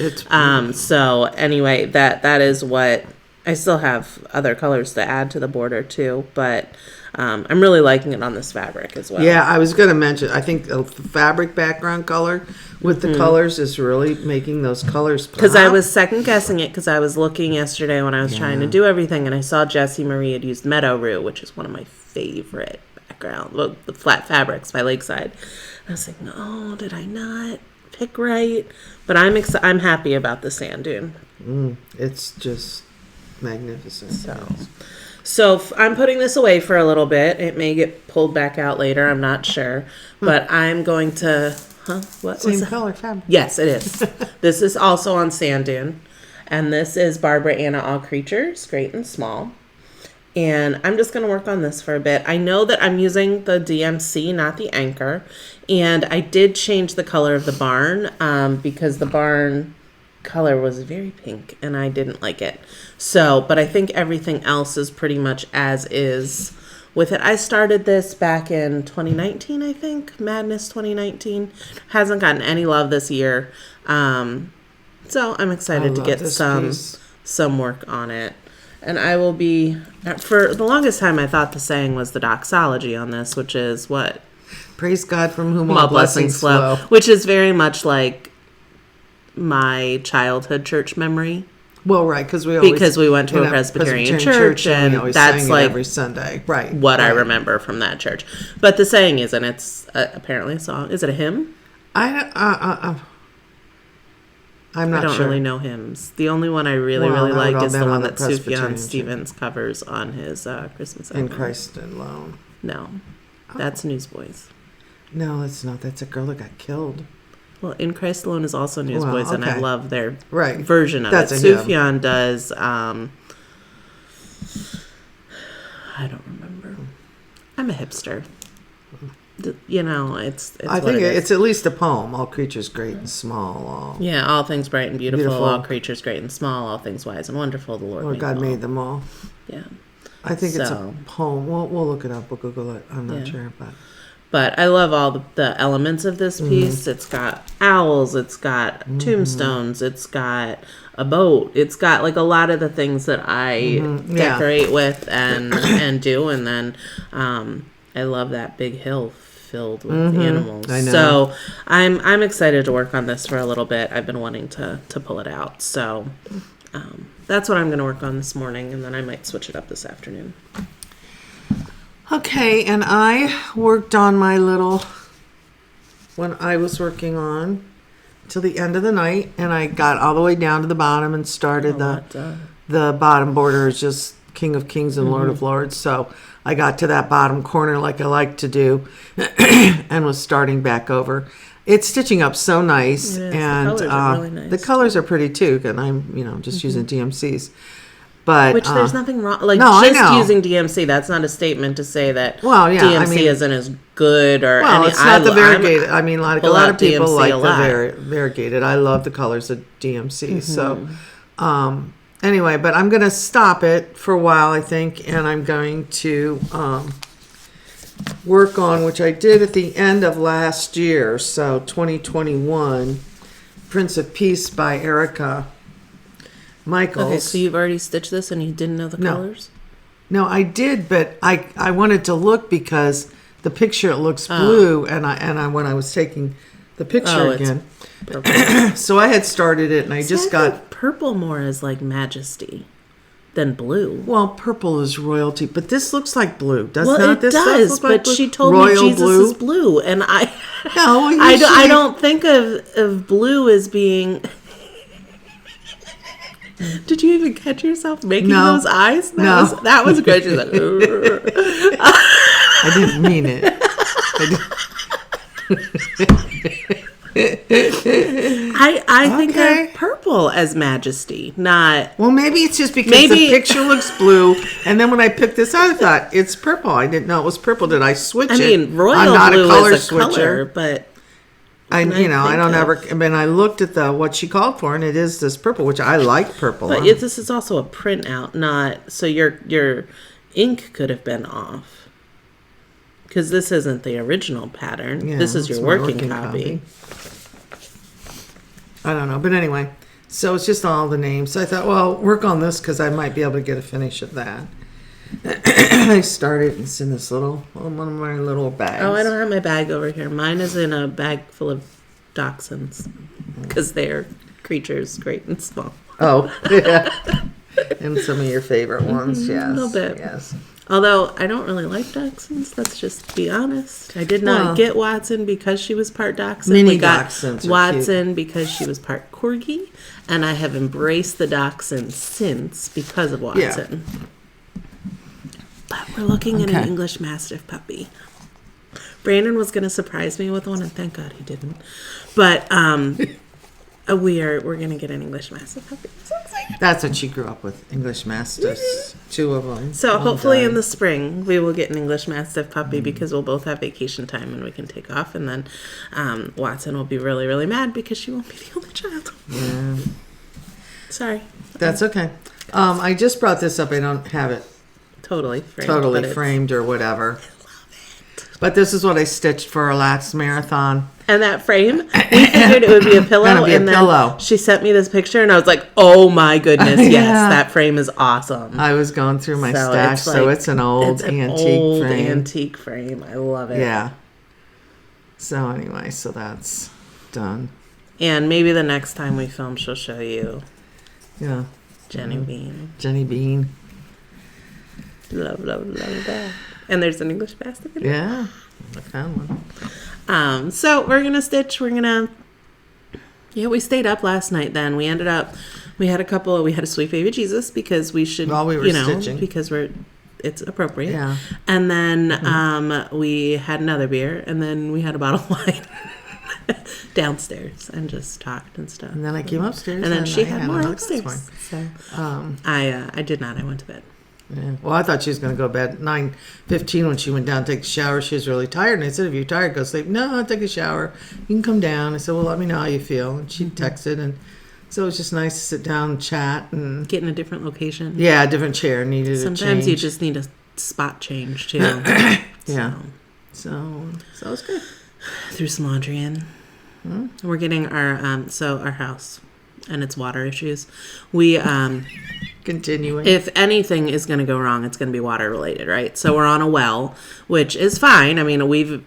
So anyway, that is what... I still have other colors to add to the border too, but I'm really liking it on this fabric as well. Yeah, I was going to mention, I think the fabric background color with the colors is really making those colors pop. Because I was second guessing it because I was looking yesterday when I was trying to do everything, and I saw Jessie Marie had used Meadow Rue, which is one of my favorite background, the flat fabrics by Lakeside. I was like, no, did I not pick right? But I'm happy about the sand dune. It's just... magnificent. So I'm putting this away for a little bit. It may get pulled back out later. I'm not sure, but I'm going to. What? Same color fabric. Yes, it is. This is also on sand dune, and this is Barbara Anna All Creatures, Great and Small. And I'm just going to work on this for a bit. I know that I'm using the DMC, not the Anchor, and I did change the color of the barn because the barn color was very pink and I didn't like it. So, but I think everything else is pretty much as is with it. I started this back in 2019, I think. Madness 2019. Hasn't gotten any love this year. So I'm excited to get some work on it. And I will be, for the longest time I thought the saying was the doxology on this, which is what? Praise God from whom all blessings flow. Which is very much like my childhood church memory. Well, right, because we went to a Presbyterian church and that's like every Sunday, right? What I remember from that church. But the saying isn't. It's apparently a song. Is it a hymn? I'm not sure. I don't really know hymns. The only one I really like is the one that Sufjan Stevens covers on his Christmas album. In Christ Alone. No, that's Newsboys. No, it's not. That's a girl that got killed. Well, In Christ Alone is also Newsboys, and I okay. love their Right. version of That's it. a hymn. Sufjan does, I don't remember. I'm a hipster. You know, it's I what think it is. it's at least a poem. All creatures great and small. All Yeah, all things bright and beautiful, Beautiful. all creatures great and small, all things wise and wonderful, the Lord, Lord God them all. made them all. Yeah. I think it's a So- poem. We'll look it up. We'll Google it. I'm not Yeah. sure, But I love all the elements of this piece. It's got owls, it's got tombstones, it's got a boat, it's got like a lot of the things that I Yeah. decorate with and do. And then I love that big hill filled with animals. I know. So I'm excited to work on this for a little bit. I've been wanting to pull it out. So that's what I'm going to work on this morning, and then I might switch it up this afternoon. Okay, and I worked on my little, when I was working on till the end of the night, and I got all the way down to the bottom and started the bottom border is just King of Kings and Lord of Lords. So I got to that bottom corner like I like to do and was starting back over. It's stitching up so nice, It is. and The colors are really nice, the colors are pretty too, and I'm just using DMCs. But, Which there's nothing wrong. Like, no, I just know. using DMC, that's not a statement to say that Well, yeah, I DMC mean- isn't as good or Well, any. it's not the I'm- variegated. I mean, like a pull lot out of people DMC like a the lot. variegated. I love the colors of DMC. So, anyway, but I'm going to stop it for a while, I think, and I'm going to work on, which I did at the end of last year, so 2021, Prince of Peace by Erica Michaels. Okay, so you've already stitched this and you didn't know the No. colors? No, I did, but I wanted to look because the picture it looks blue, and I when I was taking the picture Oh, it's again, purple. so I had started it, and I just See, I think purple more as like majesty than blue. well, purple is royalty, but this looks like blue, does Well, not it this stuff does, look like but blue? she told me Royal Jesus blue? is blue, and I No, I usually- don't think of blue as being. Did you even catch yourself making No. those eyes? No. That was great. She's like, "Urgh." I didn't mean it. I think Okay. of purple as majesty, not. Well, maybe it's just because Maybe- the picture looks blue, and then when I picked this out, I thought it's purple. I didn't know it was purple. Did I switch I it? mean, royal I'm not blue a color is a switcher. color, but I I think don't of- ever. I mean, I looked at the what she called for, and it is this purple, which I like purple. this is also a printout, not so your ink could have been off because this isn't the original pattern. Yeah, this is your it's my working copy. I don't know, but anyway, so it's just all the names. So I thought, well, work on this because I might be able to get a finish of that. I started. It's in this one of my little bags. Oh, I don't have my bag over here. Mine is in a bag full of dachshunds because they're creatures great and small. Oh, yeah. And some of your favorite ones, yes. a little bit. Yes. Although I don't really like dachshunds, let's just be honest. I did not Well, get Watson because she was part dachshund. mini We got dachshunds are Watson because she was part corgi, and I have embraced the dachshund since because of Watson. But we're looking at an Okay. English Mastiff puppy. Brandon was going to surprise me with one, and thank God he didn't. But we're going to get an English Mastiff puppy. I'm so excited. That's what she grew up with. English Mastiffs, 2 of them. So One hopefully in died. the spring we will get an English Mastiff puppy because we'll both have vacation time and we can take off. And then Watson will be really, really mad because she won't be the only child. Yeah, Sorry. that's okay. I just brought this up. I don't have it Totally framed. totally but it's- framed or whatever. But this is what I stitched for our last marathon. And that frame, we figured it would be a pillow. Gonna be a and then pillow. she sent me this picture and I was like, oh my goodness, yes, Yeah. that frame is awesome. I was going through my So stash, it's so like- it's an old It's an antique old frame. antique frame. I love it. Yeah. So anyway, so that's done. And maybe the next time we film, she'll show you Yeah. Jenny Bean. Jenny Bean. Love that. And there's an English Mastiff in it. Yeah. I found one. So we're gonna stitch. We stayed up last night. Then we ended up. We had a sweet baby Jesus because we should. While we were stitching. because it's appropriate. Yeah. And then we had another beer, and then we had a bottle of wine. downstairs and just talked and stuff. And then I came upstairs, and then she had more another upstairs. glass of So I did not. I went to bed. Yeah. Well, I thought she was going to go to bed at 9:15 when she went down to take a shower. She was really tired. And I said, if you're tired, go sleep. No, I'll take a shower. You can come down. I said, well, let me know how you feel. And she texted. And so it was just nice to sit down and chat. And get in a different location. Yeah, a different chair. Needed Sometimes a change. you just need a spot change, too. Yeah. So it was good. Threw some laundry in. We're getting our house and its water issues. We Continuing. If anything is going to go wrong, it's going to be water related, right? So we're on a well, which is fine. I mean, we've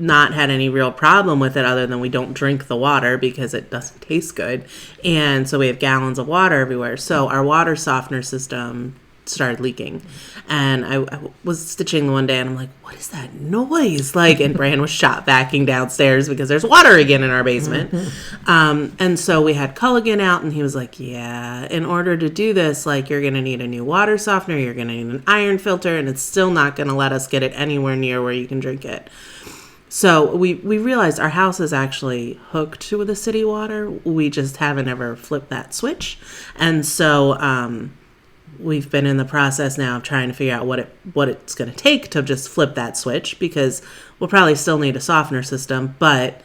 not had any real problem with it other than we don't drink the water because it doesn't taste good. And so we have gallons of water everywhere. So our water softener system started leaking. And I was stitching one day and I'm like, what is that noise? Like, and Bran was shot backing downstairs because there's water again in our basement. And so we had Culligan out and he was like, yeah, in order to do this, like, you're going to need a new water softener. You're going to need an iron filter and it's still not going to let us get it anywhere near where you can drink it. So we realized our house is actually hooked to the city water. We just haven't ever flipped that switch. And so, we've been in the process now of trying to figure out what it's going to take to just flip that switch because we'll probably still need a softener system, but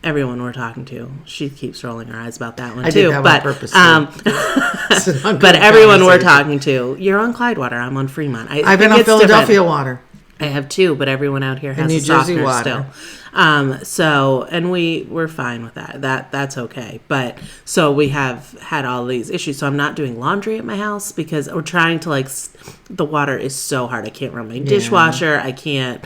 everyone we're talking to, she keeps rolling her eyes about that one too. I did that but on purpose. So but everyone we're talking to, you're on Clyde water, I'm on Fremont. I've been on Philadelphia water. I have two, but everyone out here has New a softener Jersey water. still. And we're fine with that. That's okay. But so we have had all these issues. So I'm not doing laundry at my house because we're trying to the water is so hard. I can't run my dishwasher. I can't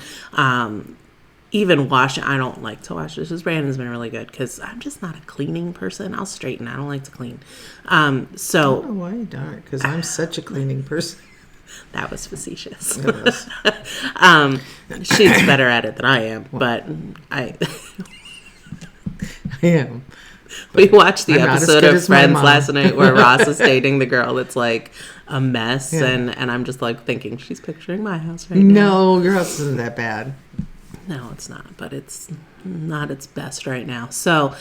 even wash. I don't like to wash dishes. Brandon's been really good because I'm just not a cleaning person. I'll straighten. I don't like to clean. So I don't know why, darn it, because I'm such a cleaning person. That was facetious. It was. She's better at it than I am, but I am. We watched the I'm not as episode good of as my Friends mom. last night where Ross is dating the girl that's like a mess, Yeah. and I'm just like thinking she's picturing my house right now. No, your house isn't that bad. No, it's not, but it's not its best right now. So,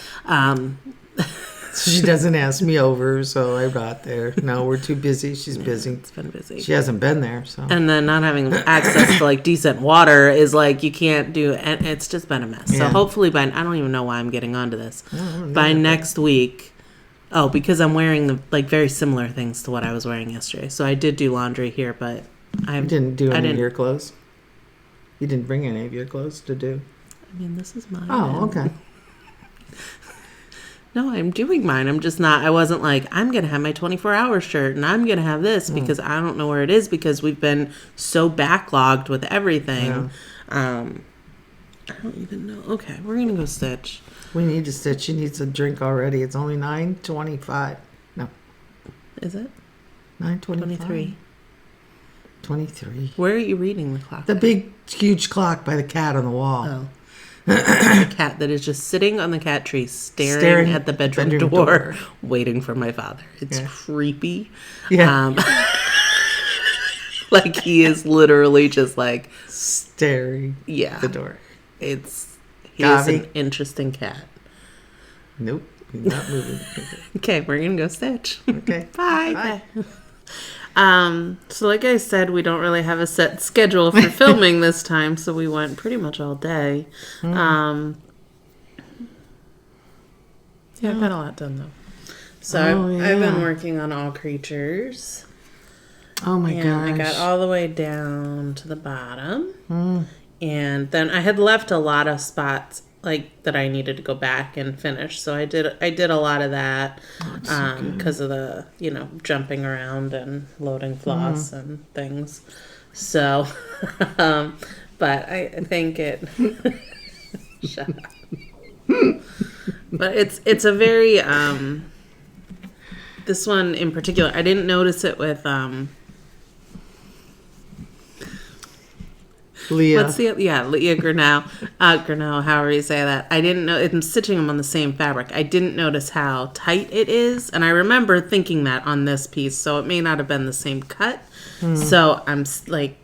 She doesn't ask me over, so I got there. No, we're too busy. She's busy. it's been busy. She hasn't been there, so. And then not having access to decent water is you can't do, and it's just been a mess. So Yeah. hopefully I don't even know why I'm getting onto this. don't By know. next week, because I'm wearing the very similar things to what I was wearing yesterday. So I did do laundry here, but You didn't do any of your clothes? You didn't bring any of your clothes to do? I mean, this is mine. Oh, okay. No, I'm doing mine. I'm just not. I wasn't I'm going to have my 24-hour shirt and I'm going to have this because I don't know where it is because we've been so backlogged with everything. Yeah. I don't even know. Okay, we're going to go stitch. We need to stitch. She needs a drink already. It's only 9:25. No, Is it? 9:25. 23. 23. Where are you reading the clock? The big, huge clock by the cat on the wall. Oh. The cat that is just sitting on the cat tree staring at the bedroom door, waiting for my father. It's creepy. Yeah. He is literally just Staring at the door. He's Gavi. an interesting cat. Nope. He's not moving. Okay, we're gonna go stitch. Okay. Bye. So like I said, we don't really have a set schedule for filming this time, so we went pretty much all day. Yeah, I've got a lot done though. So I've been working on All Creatures. Oh my gosh. I got all the way down to the bottom. And then I had left a lot of spots that I needed to go back and finish. So I did a lot of that because of the, jumping around and loading floss and things. So, but I think it, shut up. But it's a very, this one in particular, I didn't notice it with, Leah. Leah Grinnell. Grinnell, however you say that. I didn't know. I'm stitching them on the same fabric. I didn't notice how tight it is. And I remember thinking that on this piece. So it may not have been the same cut. So I'm my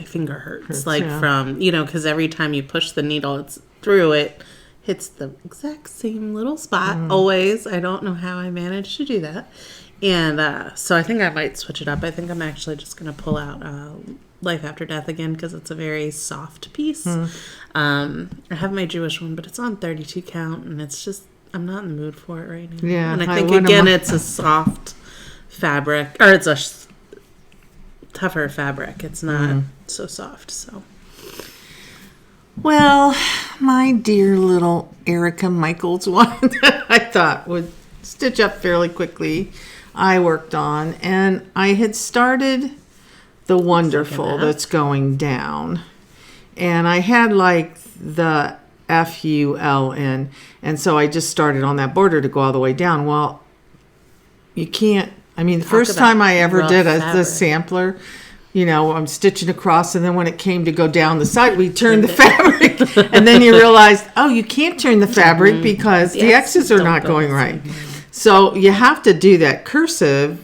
finger hurts. From, because every time you push the needle through it, hits the exact same little spot always. I don't know how I managed to do that. And so I think I might switch it up. I think I'm actually just going to pull out Life After Death again because it's a very soft piece. I have my Jewish one, but it's on 32 count, and it's just, I'm not in the mood for it right now. Yeah, and I think, again, it's a soft fabric, or it's a tougher fabric. It's not so soft, so. Well, my dear little Erica Michaels one that I thought would stitch up fairly quickly, I worked on, and I had started the Wonderful that's going down, and I had like the FULN, and so I just started on that border to go all the way down. Well, you can't, I mean, the first time I ever did the sampler, you know, I'm stitching across, and then when it came to go down the side, we turned the fabric, and then you realized, oh, you can't turn the fabric because the X's are not going right. So you have to do that cursive.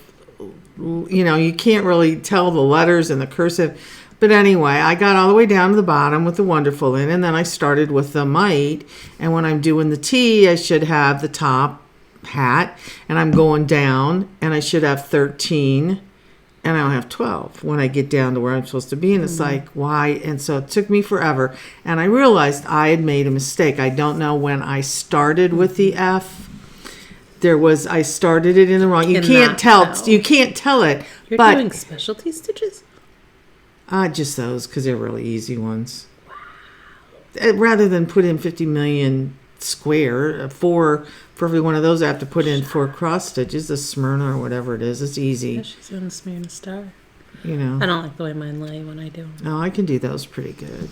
You know, you can't really tell the letters in the cursive. But anyway, I got all the way down to the bottom with the Wonderful in, and then I started with the Mite. And when I'm doing the T, I should have the top hat, and I'm going down, and I should have 13, and I don't have 12 when I get down to where I'm supposed to be. And it's like, why? And so it took me forever. And I realized I had made a mistake. I don't know when I started with the F. I started it in the wrong. You can't tell it. You're doing specialty stitches? Just those, because they're really easy ones. Wow. Rather than put in 50 million square, for every one of those I have to put in 4 cross stitches, a Smyrna or whatever it is. It's easy. Yeah, she's doing the Smyrna star. You know. I don't like the way mine lay when I do them. No, I can do those pretty good.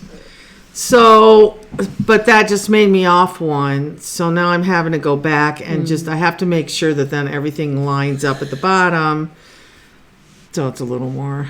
So, but that just made me off one. So now I'm having to go back and I have to make sure that then everything lines up at the bottom. So it's a little more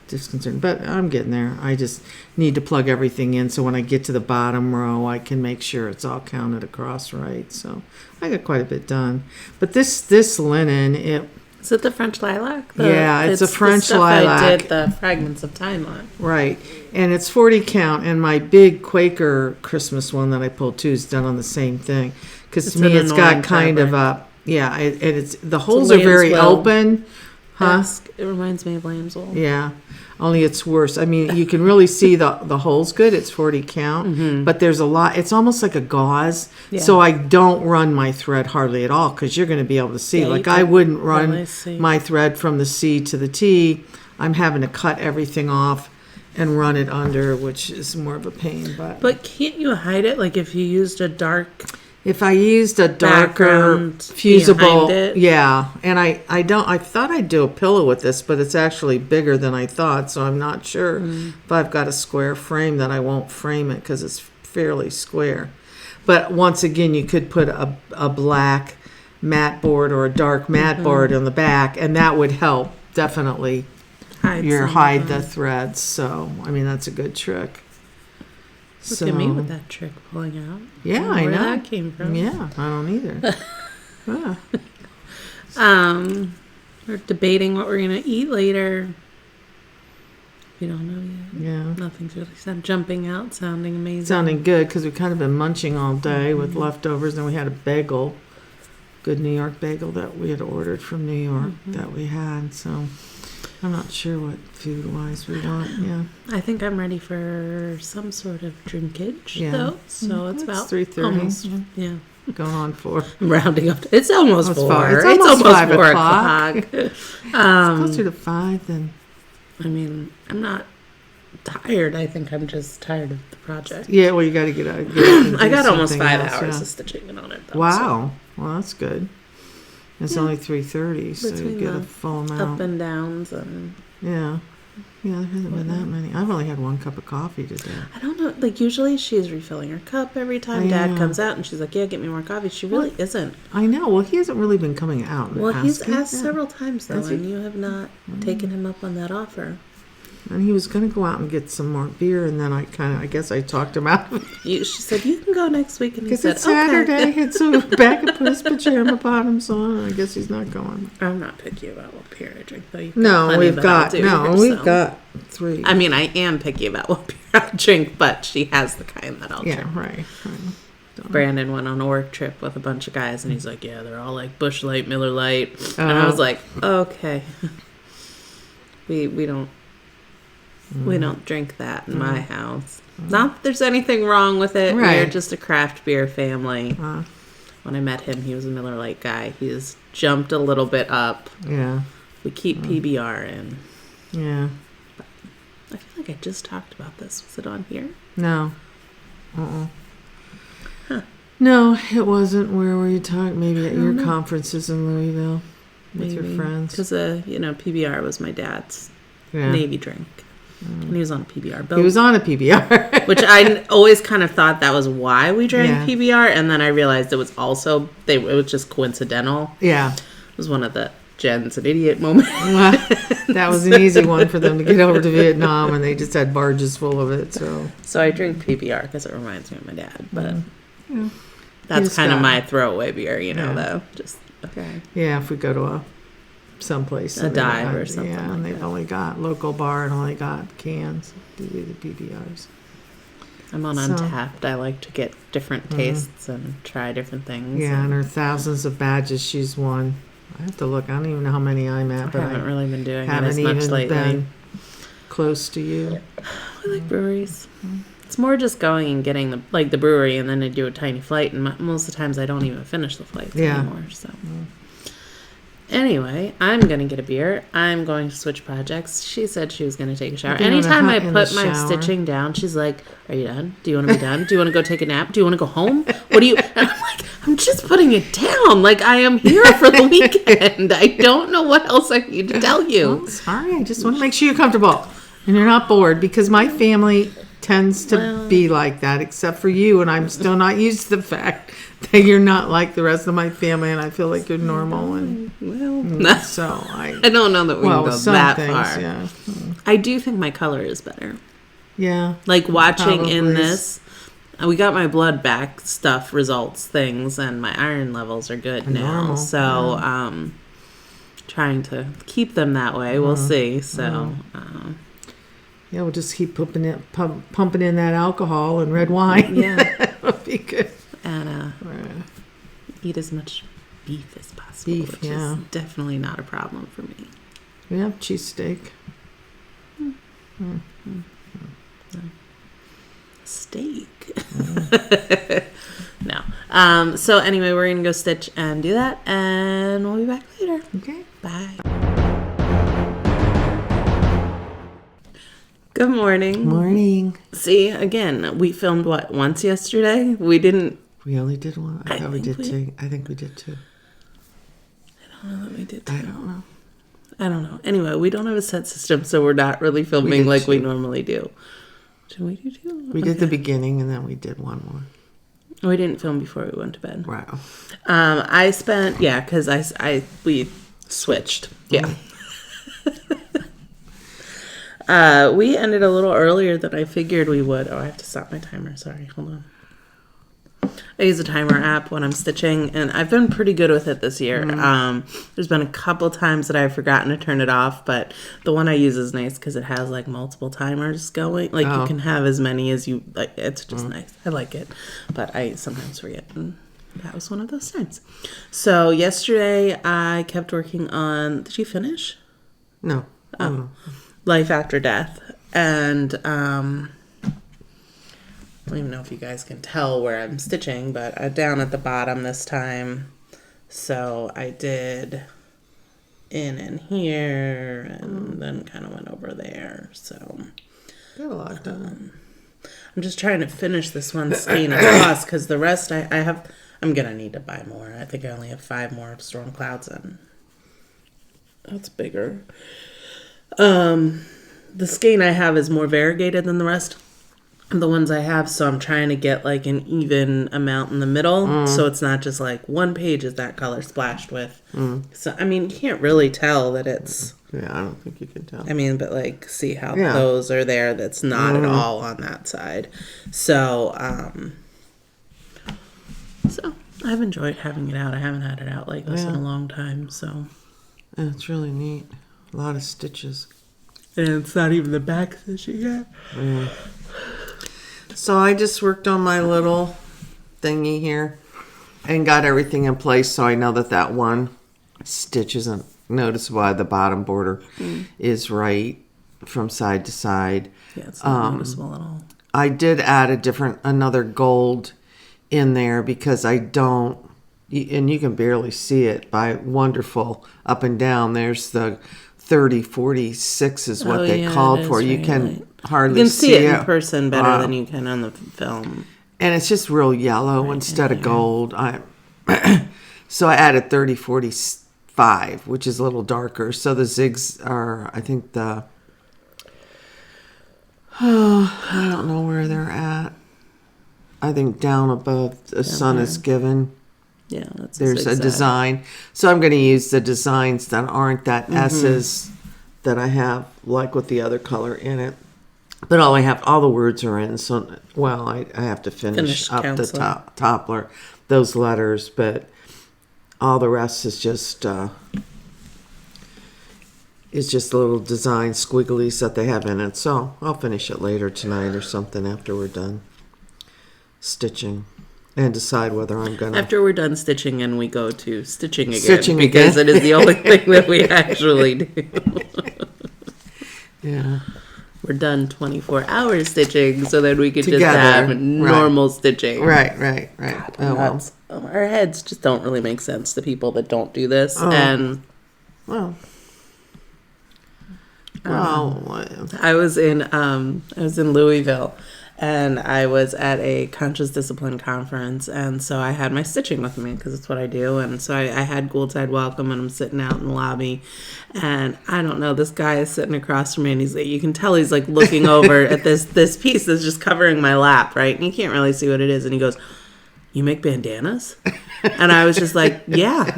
disconcerting, but I'm getting there. I just need to plug everything in so when I get to the bottom row, I can make sure it's all counted across right. So I got quite a bit done. But this linen, is it the French lilac? It's a French lilac. I did the Fragments of Time on. Right. And it's 40 count, and my big Quaker Christmas one that I pulled too is done on the same thing. Because to me, it's got kind of a, the holes are very open. Huh? It reminds me of lamb's wool. Yeah. Only it's worse. I mean, you can really see the holes good. It's 40 count, but there's a lot. It's almost like a gauze. Yeah. So I don't run my thread hardly at all because you're going to be able to see. Yeah, like I wouldn't run my thread from the C to the T. I'm having to cut everything off and run it under, which is more of a pain. But can't you hide it? Like if you used a dark... If I used a darker fusible, yeah, and I thought I'd do a pillow with this, but it's actually bigger than I thought, so I'm not sure if I've got a square frame that I won't frame it because it's fairly square. But once again, you could put a black mat board or a dark mat board on the back, and that would help definitely hide the threads. So I mean that's a good trick. Look at me with that trick pulling out. Yeah, I know. Where that came from. Yeah, I don't either. We're debating what we're going to eat later. We don't know yet. Yeah. Nothing's really jumping out, sounding amazing. Sounding good, because we've kind of been munching all day with leftovers, and we had a bagel, good New York bagel that we had ordered from New York that we had, so... I'm not sure what food-wise we want, yeah. I think I'm ready for some sort of drinkage, though. So it's about 3:30. Almost, going on 4. I'm rounding up. It's almost 4. It's almost 5 4 o'clock. It's closer to 5 than... I mean, I'm not tired. I think I'm just tired of the project. Yeah, well, you got to get out. I got almost 5 hours of stitching on it, though. Wow. So. Well, that's good. It's only 3:30, so you get a full amount. Up and downs and... Yeah, there hasn't been that many. I've only had 1 cup of coffee today. I don't know. Like, usually she's refilling her cup every time Dad comes out, and she's like, yeah, get me more coffee. She really isn't. I know. Well, he hasn't really been coming out. Well, he's asked several times, though, and you have not taken him up on that offer. And he was going to go out and get some more beer, and then I guess I talked him out of it. She said, you can go next week. And he Because said, it's Saturday, okay. it's so back and put his pajama bottoms on, and I guess he's not going. I'm not picky about what beer I drink, though. No, we've got 3. I mean, I am picky about what beer I drink, but she has the kind that I'll drink. Yeah, right. Brandon went on a work trip with a bunch of guys, and he's like, yeah, they're all like Busch Light, Miller Light. And I was like, okay. We don't drink that in my house. Not that there's anything wrong with it. Right. We're just a craft beer family. When I met him, he was a Miller Lite guy. He's jumped a little bit up. Yeah. We keep PBR in. Yeah. But I feel like I just talked about this. Was it on here? No. Huh. No, it wasn't. Where were you talking? Maybe at your conferences in Louisville with your friends. Because, PBR was my dad's Navy drink. And he was on a PBR boat. He was on a PBR. Which I always kind of thought that was why we drank Yeah. PBR. And then I realized it was also, it was just coincidental. Yeah. It was one of the Jen's an idiot moments. That was an easy one for them to get over to Vietnam, and they just had barges full of it. So I drink PBR because it reminds me of my dad. But yeah. that's kind of my throwaway beer, though. Just, okay. Yeah, if we go to someplace. A dive or something. Yeah, and they've only got local bar and only got cans to do the PBRs. I'm on Untapped. I like to get different tastes and try different things. Yeah, and her thousands of badges she's won. I have to look. I don't even know how many I'm at, but I haven't really been doing it haven't as much even lately. been close to you. I like breweries. It's more just going and getting the brewery, and then I do a tiny flight, and most of the times I don't even finish the flights anymore. So. Anyway, I'm going to get a beer. I'm going to switch projects. She said she was going to take a shower. Anytime I put my stitching down, she's like, are you done? Do you want to be done? Do you want to go take a nap? Do you want to go home? What do you... And I'm like, I'm just putting it down. Like, I am here for the weekend. I don't know what else I need to tell you. Well, sorry. I just want to make sure you're comfortable and you're not bored, because my family tends to be like that, except for you, and I'm still not used to the fact that you're not like the rest of my family, and I feel like you're normal. And so I don't know that we can go that things, far. Yeah. I do think my color is better. Yeah. Like watching probably in this, we got my blood back stuff results things, and my iron levels are good now. Normal, So, trying to keep them that way. We'll see. So, yeah, we'll just keep pumping in that alcohol and red wine. Yeah. That'll be good. And eat as much beef as possible, which is definitely not a problem for me. Yeah, cheesesteak. Steak. No. So anyway, we're going to go stitch and do that, and we'll be back later. Okay. Bye. Good morning. Morning. See, again, we filmed once yesterday? We didn't. We only did one. I thought we did two. I think we did two. I don't know that we did two. I don't know. Anyway, we don't have a set system, so we're not really filming like we normally do. Did we do two? We did the beginning, and then we did one more. We didn't film before we went to bed. Wow. I spent, because we switched. Yeah. We ended a little earlier than I figured we would. Oh, I have to stop my timer. Sorry. Hold on. I use a timer app when I'm stitching, and I've been pretty good with it this year. There's been a couple times that I've forgotten to turn it off, but the one I use is nice because it has like multiple timers going. Like you can have as many as you like. It's just nice. I like it, but I sometimes forget. And that was one of those times. So yesterday I kept working on. Did you finish? No. Life After Death, and I don't even know if you guys can tell where I'm stitching, but down at the bottom this time. So I did in and here, and then kind of went over there. So Got a lot done. I'm just trying to finish this one skein across, because the rest I'm gonna need to buy more. I think I only have 5 more storm clouds, and that's bigger. The skein I have is more variegated than the rest of the ones I have, so I'm trying to get like an even amount in the middle, so it's not just like one page is that color splashed with. So I mean, you can't really tell that it's Yeah, I don't think you can tell. I mean, but like, see how Yeah. those are there. That's not at all on that side. So, so I've enjoyed having it out. I haven't had it out like this in a long time. So Yeah, it's really neat. A lot of stitches. and it's not even the back stitching yet. So I just worked on my little thingy here and got everything in place so I know that one stitch isn't noticeable at the bottom border is right from side to side. Yeah, it's not noticeable at all. I did add another gold in there because I don't, and you can barely see it by wonderful up and down. There's the 3046 is what they called for. You can hardly you can see it in it. person better than you can on the film. And it's just real yellow instead of gold. So I added 3045, which is a little darker. So the zigs are, I think I don't know where they're at. I think down above the sun is given. Yeah, that's There's a design. So I'm going to use the designs that aren't that S's that I have, like with the other color in it. But all the words are in. So, well, I have to finish up council. the top, those letters. But all the rest is just little design squigglies that they have in it. So I'll finish it later tonight or something after we're done stitching. And decide whether I'm going to... After we're done stitching and we go to stitching again. Because it is the only thing that we actually do. Yeah. We're done 24-hour stitching so that we could Together. just have normal stitching. Right. Oh, our heads just don't really make sense to people that don't do this. And I was in Louisville. And I was at a conscious discipline conference, and so I had my stitching with me because it's what I do. And so I had Gouldside Welcome, and I'm sitting out in the lobby, and I don't know, this guy is sitting across from me, and you can tell he's like looking over at this piece that's just covering my lap, right? And you can't really see what it is. And he goes, "You make bandanas?" And I was just like, "Yeah."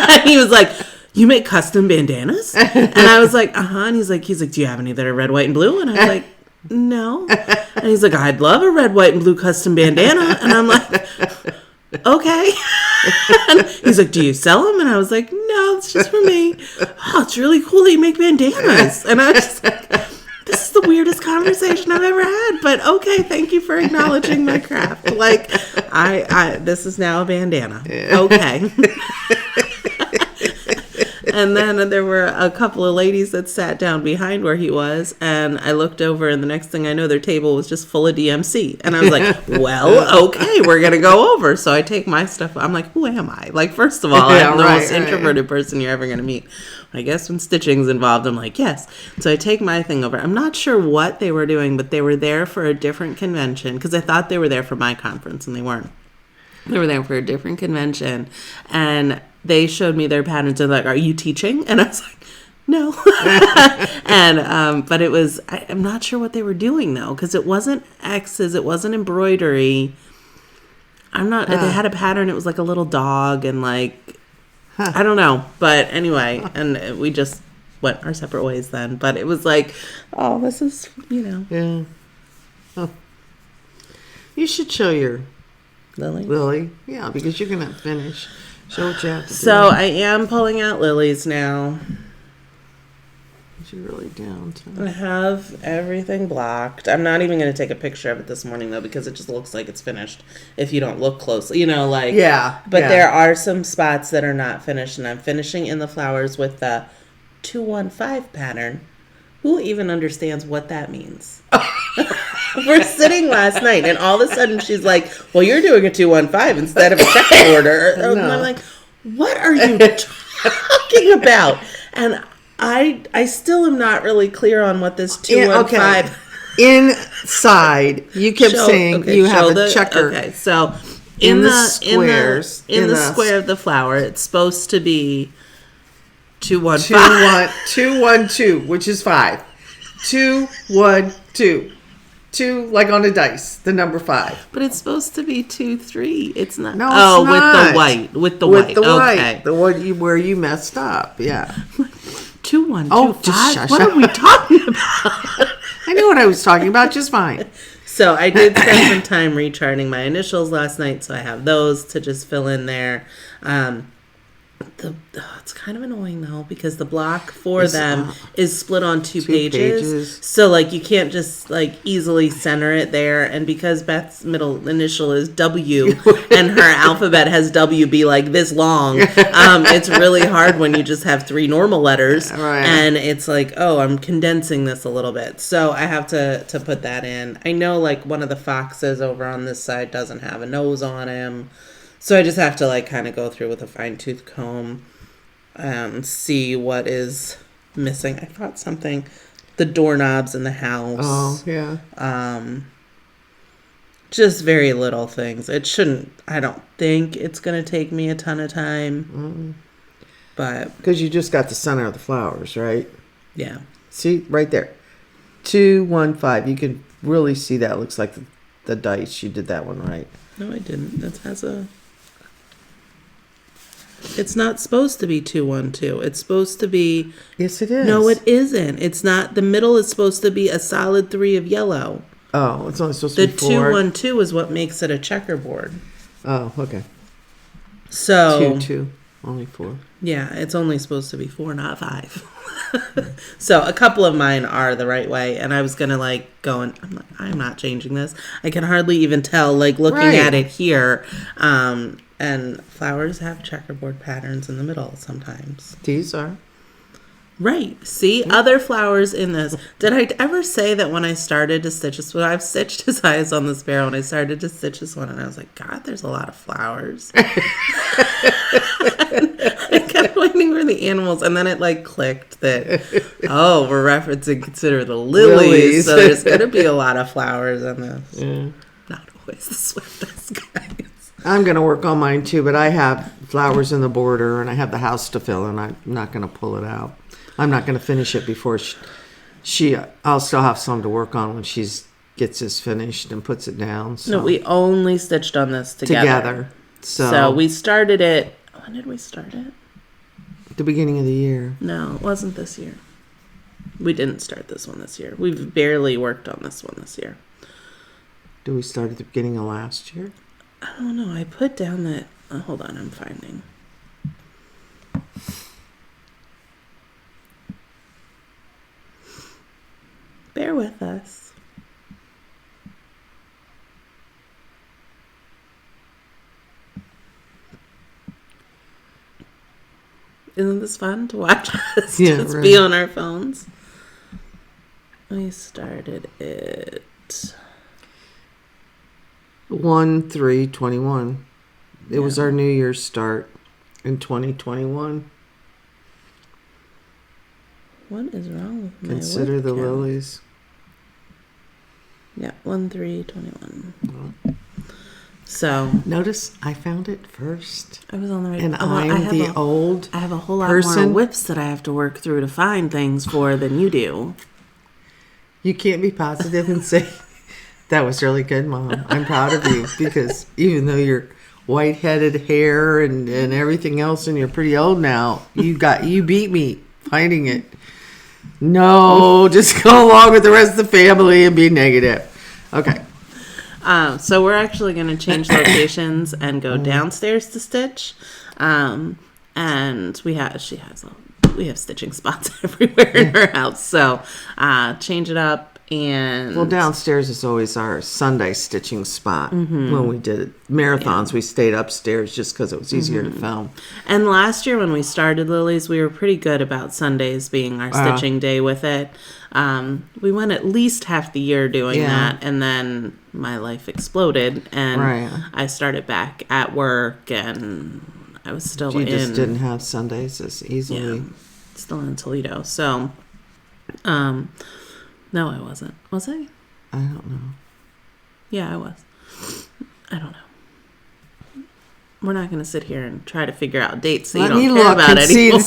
And he was like, "You make custom bandanas?" And I was like, "Uh-huh." And he's like, "Do you have any that are red, white, and blue?" And I was like, "No." And he's like, "I'd love a red, white, and blue custom bandana." And I'm like, "Okay." And he's like, "Do you sell them?" And I was like, "No, it's just for me." "Oh, it's really cool that you make bandanas." And I was just like, this is the weirdest conversation I've ever had. But okay, thank you for acknowledging my craft. Like, this is now a bandana. Okay. And then there were a couple of ladies that sat down behind where he was, and I looked over, and the next thing I know, their table was just full of DMC. And I was like, well, okay, we're going to go over. So I take my stuff. I'm like, who am I? Like, first of all, I'm the most introverted person you're ever going to meet. I guess when stitching's involved, I'm like, yes. So I take my thing over. I'm not sure what they were doing, but they were there for a different convention, because I thought they were there for my conference, and they weren't. They were there for a different convention, and they showed me their patterns and like, "Are you teaching?" And I was like, "No." And but it was, I'm not sure what they were doing though, because it wasn't X's, it wasn't embroidery. They had a pattern. It was like a little dog and like, I don't know. But anyway, and we just went our separate ways then. But it was like, oh, this is, Yeah. Oh. You should show your Lily. Yeah, because you're going to finish. Show what you have to do. So I am pulling out lilies now. You're really down to. I have everything blocked. I'm not even going to take a picture of it this morning, though, because it just looks like it's finished if you don't look closely. Yeah. But there are some spots that are not finished, and I'm finishing in the flowers with the 215 pattern. Who even understands what that means? We're sitting last night, and all of a sudden she's like, well, you're doing a 215 instead of a check order. And I'm like, what are you talking about? And I still am not really clear on what this 215... Okay. Inside, you kept saying you have a checker. Okay, so in the squares. In the square of the flower, it's supposed to be 215. 212, which is 5. 212. 2, like on a dice, the number 5. But it's supposed to be 2-3. It's not. No, it's not. With the white. With the white. The one where you messed up. Yeah. 2125. just shush. What are we talking about? I knew what I was talking about just fine. So I did spend some time recharting my initials last night, so I have those to just fill in there. It's kind of annoying though because the block for them is split on two pages. So like you can't just like easily center it there, and because Beth's middle initial is W and her alphabet has W be like this long, it's really hard when you just have 3 normal letters, right. And it's like, oh, I'm condensing this a little bit, so I have to put that in. I know like one of the foxes over on this side doesn't have a nose on him. So I just have to like kind of go through with a fine-tooth comb and see what is missing. I thought something, the doorknobs in the house. Oh, yeah. Just very little things. It shouldn't, I don't think it's going to take me a ton of time. But. Because you just got the center of the flowers, right? Yeah. See, right there. 215. You can really see that. Looks like the dice. You did that one right. No, I didn't. It has a... It's not supposed to be 212. It's supposed to be... Yes, it is. No, it isn't. It's not. The middle is supposed to be a solid 3 of yellow. Oh, it's only supposed to be 4. The 212 is what makes it a checkerboard. Oh, okay. So... 2, only 4. Yeah, it's only supposed to be 4, not 5. So a couple of mine are the right way, and I was gonna like go and I'm not changing this. I can hardly even tell like looking at it here. And flowers have checkerboard patterns in the middle sometimes. These are. Right. See, other flowers in this. Did I ever say that when I started to stitch this? Well, I've stitched his eyes on the sparrow, and I started to stitch this one, and I was like, God, there's a lot of flowers. I kept waiting for the animals, and then it like clicked that, oh, we're referencing Consider the Lilies, so there's going to be a lot of flowers in this. Yeah. Not always the swiftest, guys. I'm going to work on mine too, but I have flowers in the border, and I have the house to fill, and I'm not going to pull it out. I'm not going to finish it before I'll still have some to work on when she gets this finished and puts it down. So. No, we only stitched on this together. So we started it. When did we start it? The beginning of the year. No, it wasn't this year. We didn't start this one this year. We've barely worked on this one this year. Did we start at the beginning of last year? I don't know. I put down that... hold on, I'm finding. Bear with us. Isn't this fun to watch us just be on our phones? We started it... 1/3/21. It was our New Year's start in 2021. What is wrong with my Consider the Lilies. Yeah, 1/3/21. So notice I found it first. I was on the right. And I'm the old. I have a whole lot more whips that I have to work through to find things for than you do. You can't be positive and say that was really good, Mom. I'm proud of you because even though you're white-headed hair and everything else, and you're pretty old now, you beat me finding it. No, just go along with the rest of the family and be negative. Okay. So we're actually going to change locations and go downstairs to stitch. And we have stitching spots everywhere in her house. So change it up. And well, downstairs is always our Sunday stitching spot. When we did marathons, we stayed upstairs just because it was easier to film. And last year when we started Lilies, we were pretty good about Sundays being our stitching day with it. We went at least half the year doing that, and then my life exploded, and I started back at work, and I was still You just didn't have Sundays as easily. Yeah, still in Toledo. So, no, I wasn't. Was I? I don't know. Yeah, I was. I don't know. We're not going to sit here and try to figure out dates that you don't care about anymore.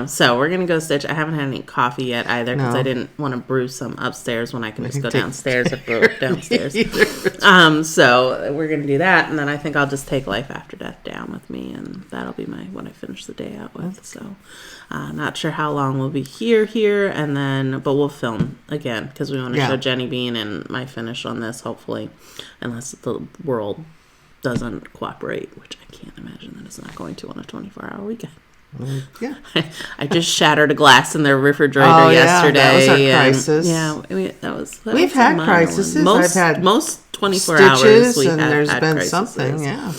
So we're gonna go stitch. I haven't had any coffee yet either because No. I didn't want to brew some upstairs when I can just go take downstairs and brew it downstairs. Either. So we're gonna do that, and then I think I'll just take Life After Death down with me, and that'll be what I finish the day out with. So not sure how long we'll be here, and then but we'll film again because we want to show Jenny Bean and my finish on this, hopefully, unless the world doesn't cooperate, which I can't imagine that it's not going to on a 24-hour weekend. Yeah. I just shattered a glass in their refrigerator yesterday. That was our and, crisis. Yeah, that was We've a had minor crises. one. I've had most 24 stitches, hours we and have there's had been crises. something. Yeah.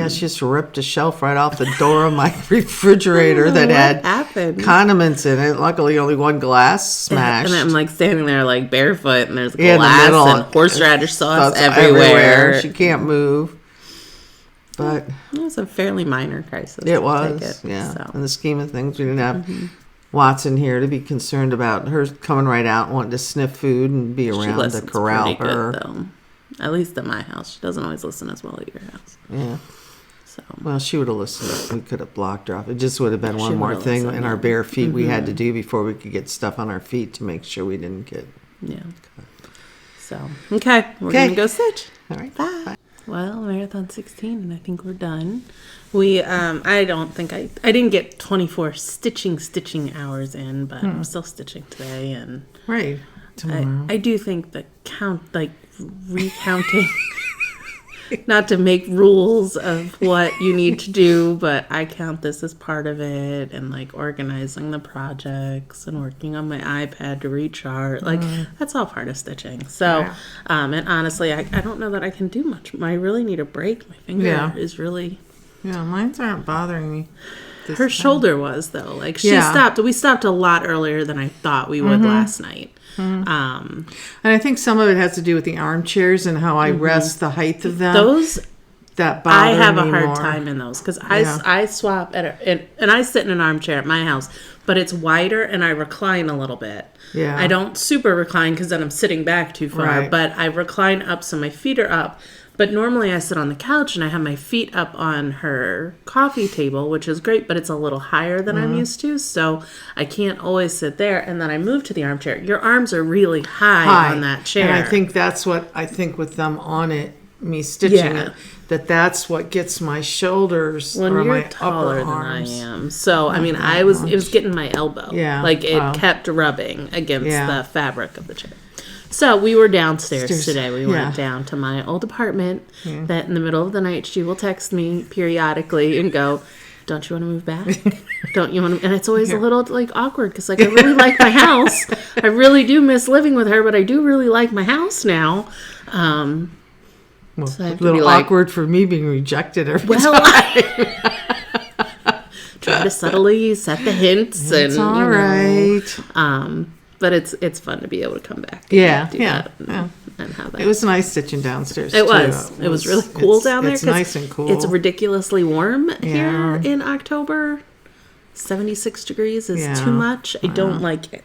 She just ripped a shelf right off the door of my refrigerator that what had happened? condiments in it. Luckily, only one glass smashed. And I'm like standing there like barefoot, and there's In the glass middle, and horseradish sauce That's everywhere. She can't move. But It was a fairly minor crisis. it I'll was, take it, yeah. so. In the scheme of things, we didn't have Watson here to be concerned about her coming right out, wanting to sniff food and be She around to listens corral pretty her. good, though. At least at my house. She doesn't always listen as well at your house. Yeah. So Well, she would have listened. We could have blocked her off. It just would have been She one more would've thing listened, in our yeah. bare feet we had to do before we could get stuff on our feet to make sure we didn't get. yeah. So okay, we're Okay. gonna go stitch. All right. Bye. Well, marathon 16, and I think we're done. We, I don't think I didn't get 24 stitching hours in, but I'm still stitching today, and Right. Tomorrow. I do think the recounting, not to make rules of what you need to do, but I count this as part of it, and like organizing the projects and working on my iPad to rechart, like that's all part of stitching. So, and honestly, I don't know that I can do much. I really need a break. My finger is really. Yeah, mine aren't bothering me. Her shoulder was though. Like we stopped a lot earlier than I thought we would last night. And I think some of it has to do with the armchairs and how I rest the height of them. Those that bother I have me a hard more. time in those because I swap and I sit in an armchair at my house, but it's wider and I recline a little bit. Yeah. I don't super recline because then I'm sitting back too far, Right. but I recline up so my feet are up. But normally I sit on the couch and I have my feet up on her coffee table, which is great, but it's a little higher than I'm used to, so I can't always sit there. And then I move to the armchair. Your arms are really high on that chair. And I think that's what I think with them on it, me stitching it, that's what gets my shoulders when or you're my taller upper than arms. I am. So, I mean, it was getting my elbow. Yeah. Like it Wow. kept rubbing against the fabric of the chair. So we were downstairs today. We went down to my old apartment that in the middle of the night she will text me periodically and go, don't you want to move back? Don't you want to? And it's always a little like awkward because like I really like my house. I really do miss living with her, but I do really like my house now. Well, So I have a to little be like, awkward for me being rejected every well, time. try to subtly set the hints It's and all right. But it's fun to be able to come back. And Yeah, do yeah, that yeah. and have that. It was nice stitching downstairs. It too. was. It was really cool down there. It's 'cause nice and cool. It's ridiculously warm Yeah. here in October. 76 degrees is Yeah. too much. I don't like it.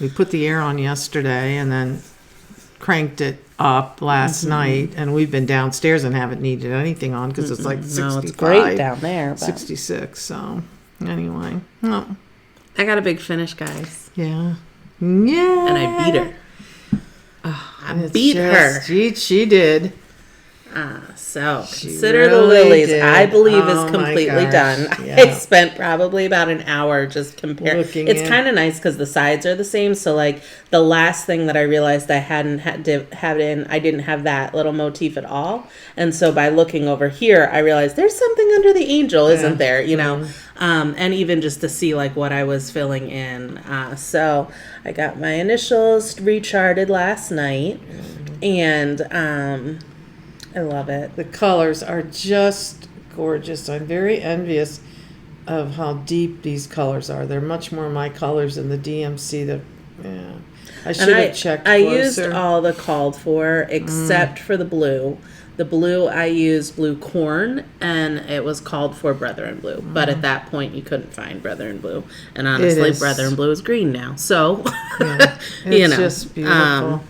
We put the air on yesterday and then cranked it up last night, and we've been downstairs and haven't needed anything on because it's like 65, No, it's great down there. But 66. So anyway, oh, I got a big finish, guys, yeah, and I beat her. I beat her. She did. So consider the really lilies. did. I believe Oh, is my completely gosh. done. Yeah. I spent probably about an hour just comparing. Looking It's in. kind of nice because the sides are the same. So like the last thing that I realized I hadn't had to have in, I didn't have that little motif at all. And so by looking over here, I realized there's something under the angel, isn't there? You know, and even just to see like what I was filling in. So I got my initials recharted last night, and I love it. The colors are just gorgeous. I'm very envious of how deep these colors are. They're much more my colors than the DMC. I should have checked I closer. used all the called for except for the blue. The blue I used blue corn, and it was called for Brethren Blue. But at that point, you couldn't find Brethren Blue, and honestly, is. Brethren Blue is green now. So It's you know, just beautiful.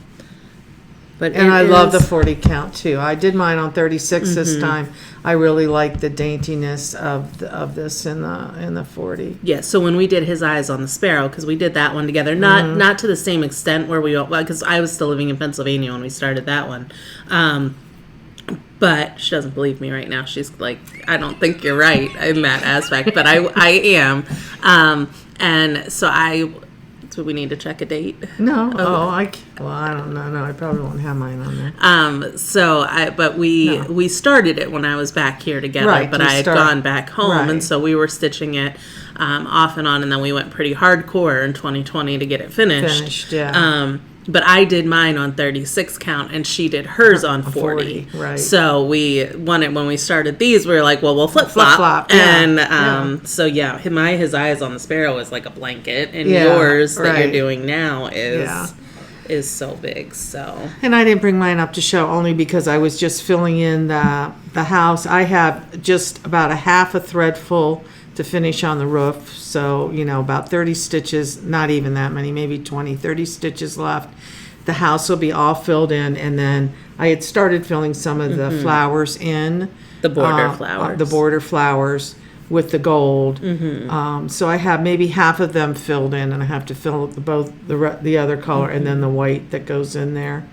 But And I love the 40 count too. I did mine on 36 this time. I really like the daintiness of this in the 40. Yeah, so when we did his eyes on the sparrow, because we did that one together, not to the same extent where because I was still living in Pennsylvania when we started that one. But she doesn't believe me right now. She's like, I don't think you're right in that aspect, but I am. And so do we need to check a date? No. Okay. I don't know. No, I probably won't have mine on there. But we started it when I was back here together, Right, but I had gone back home, Right. and so we were stitching it off and on, and then we went pretty hardcore in 2020 to get it finished. Yeah. But I did mine on 36 count, and she did hers on 40. Right. So when we started these, we were like, well, we'll flip-flop. Yeah. And so, his eyes on the sparrow is like a blanket, and yours that you're doing now is so big. So. And I didn't bring mine up to show only because I was just filling in the house. I have just about a half a thread full to finish on the roof. So, about 30 stitches, not even that many, maybe 20, 30 stitches left. The house will be all filled in. And then I had started filling some of the flowers in. The border flowers. With the gold. So I have maybe half of them filled in, and I have to fill both the other color and then the white that goes in there.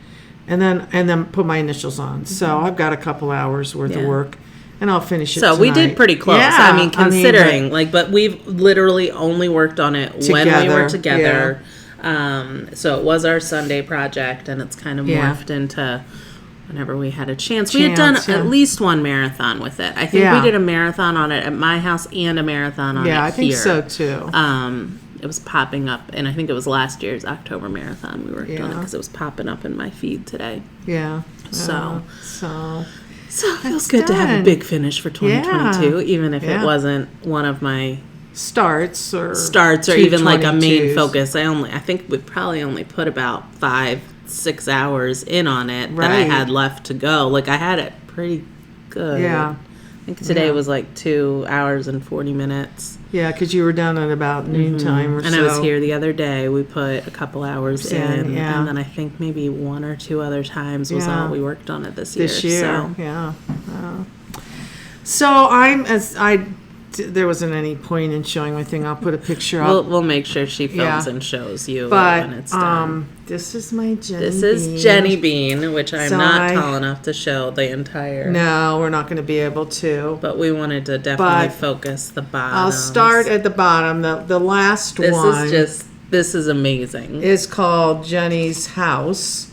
And then put my initials on. So I've got a couple hours worth of work. And I'll finish it tonight. We did pretty close. Yeah, I mean, considering, but we've literally only worked on it when we were together. Yeah. So it was our Sunday project, and it's kind of morphed into whenever we had a chance. We had done at least one marathon with it. I think we did a marathon on it at my house and a marathon on it here. Yeah, I think so, too. It was popping up, and I think it was last year's October marathon we worked on it because it was popping up in my feed today. Yeah. So it feels good to have a big finish for 2022, even if it wasn't one of my starts or even like a main focus. I think we probably only put about 5-6 hours in on it that I had left to go. Like I had it pretty good. Yeah. I think today was like 2 hours and 40 minutes. Yeah, because you were done at about noontime or so. And I was here the other day. We put a couple hours in. And then I think maybe 1 or 2 other times was all we worked on it this year. So. Yeah. There wasn't any point in showing my thing. I'll put a picture up. We'll make sure she films and shows you when it's done. This is my Jenny This is Jenny Bean, which I'm not tall enough to show the entire. No, we're not going to be able to. But we wanted to definitely focus the bottom. I'll start at the bottom. The last one. This is amazing. Is called Jenny's House.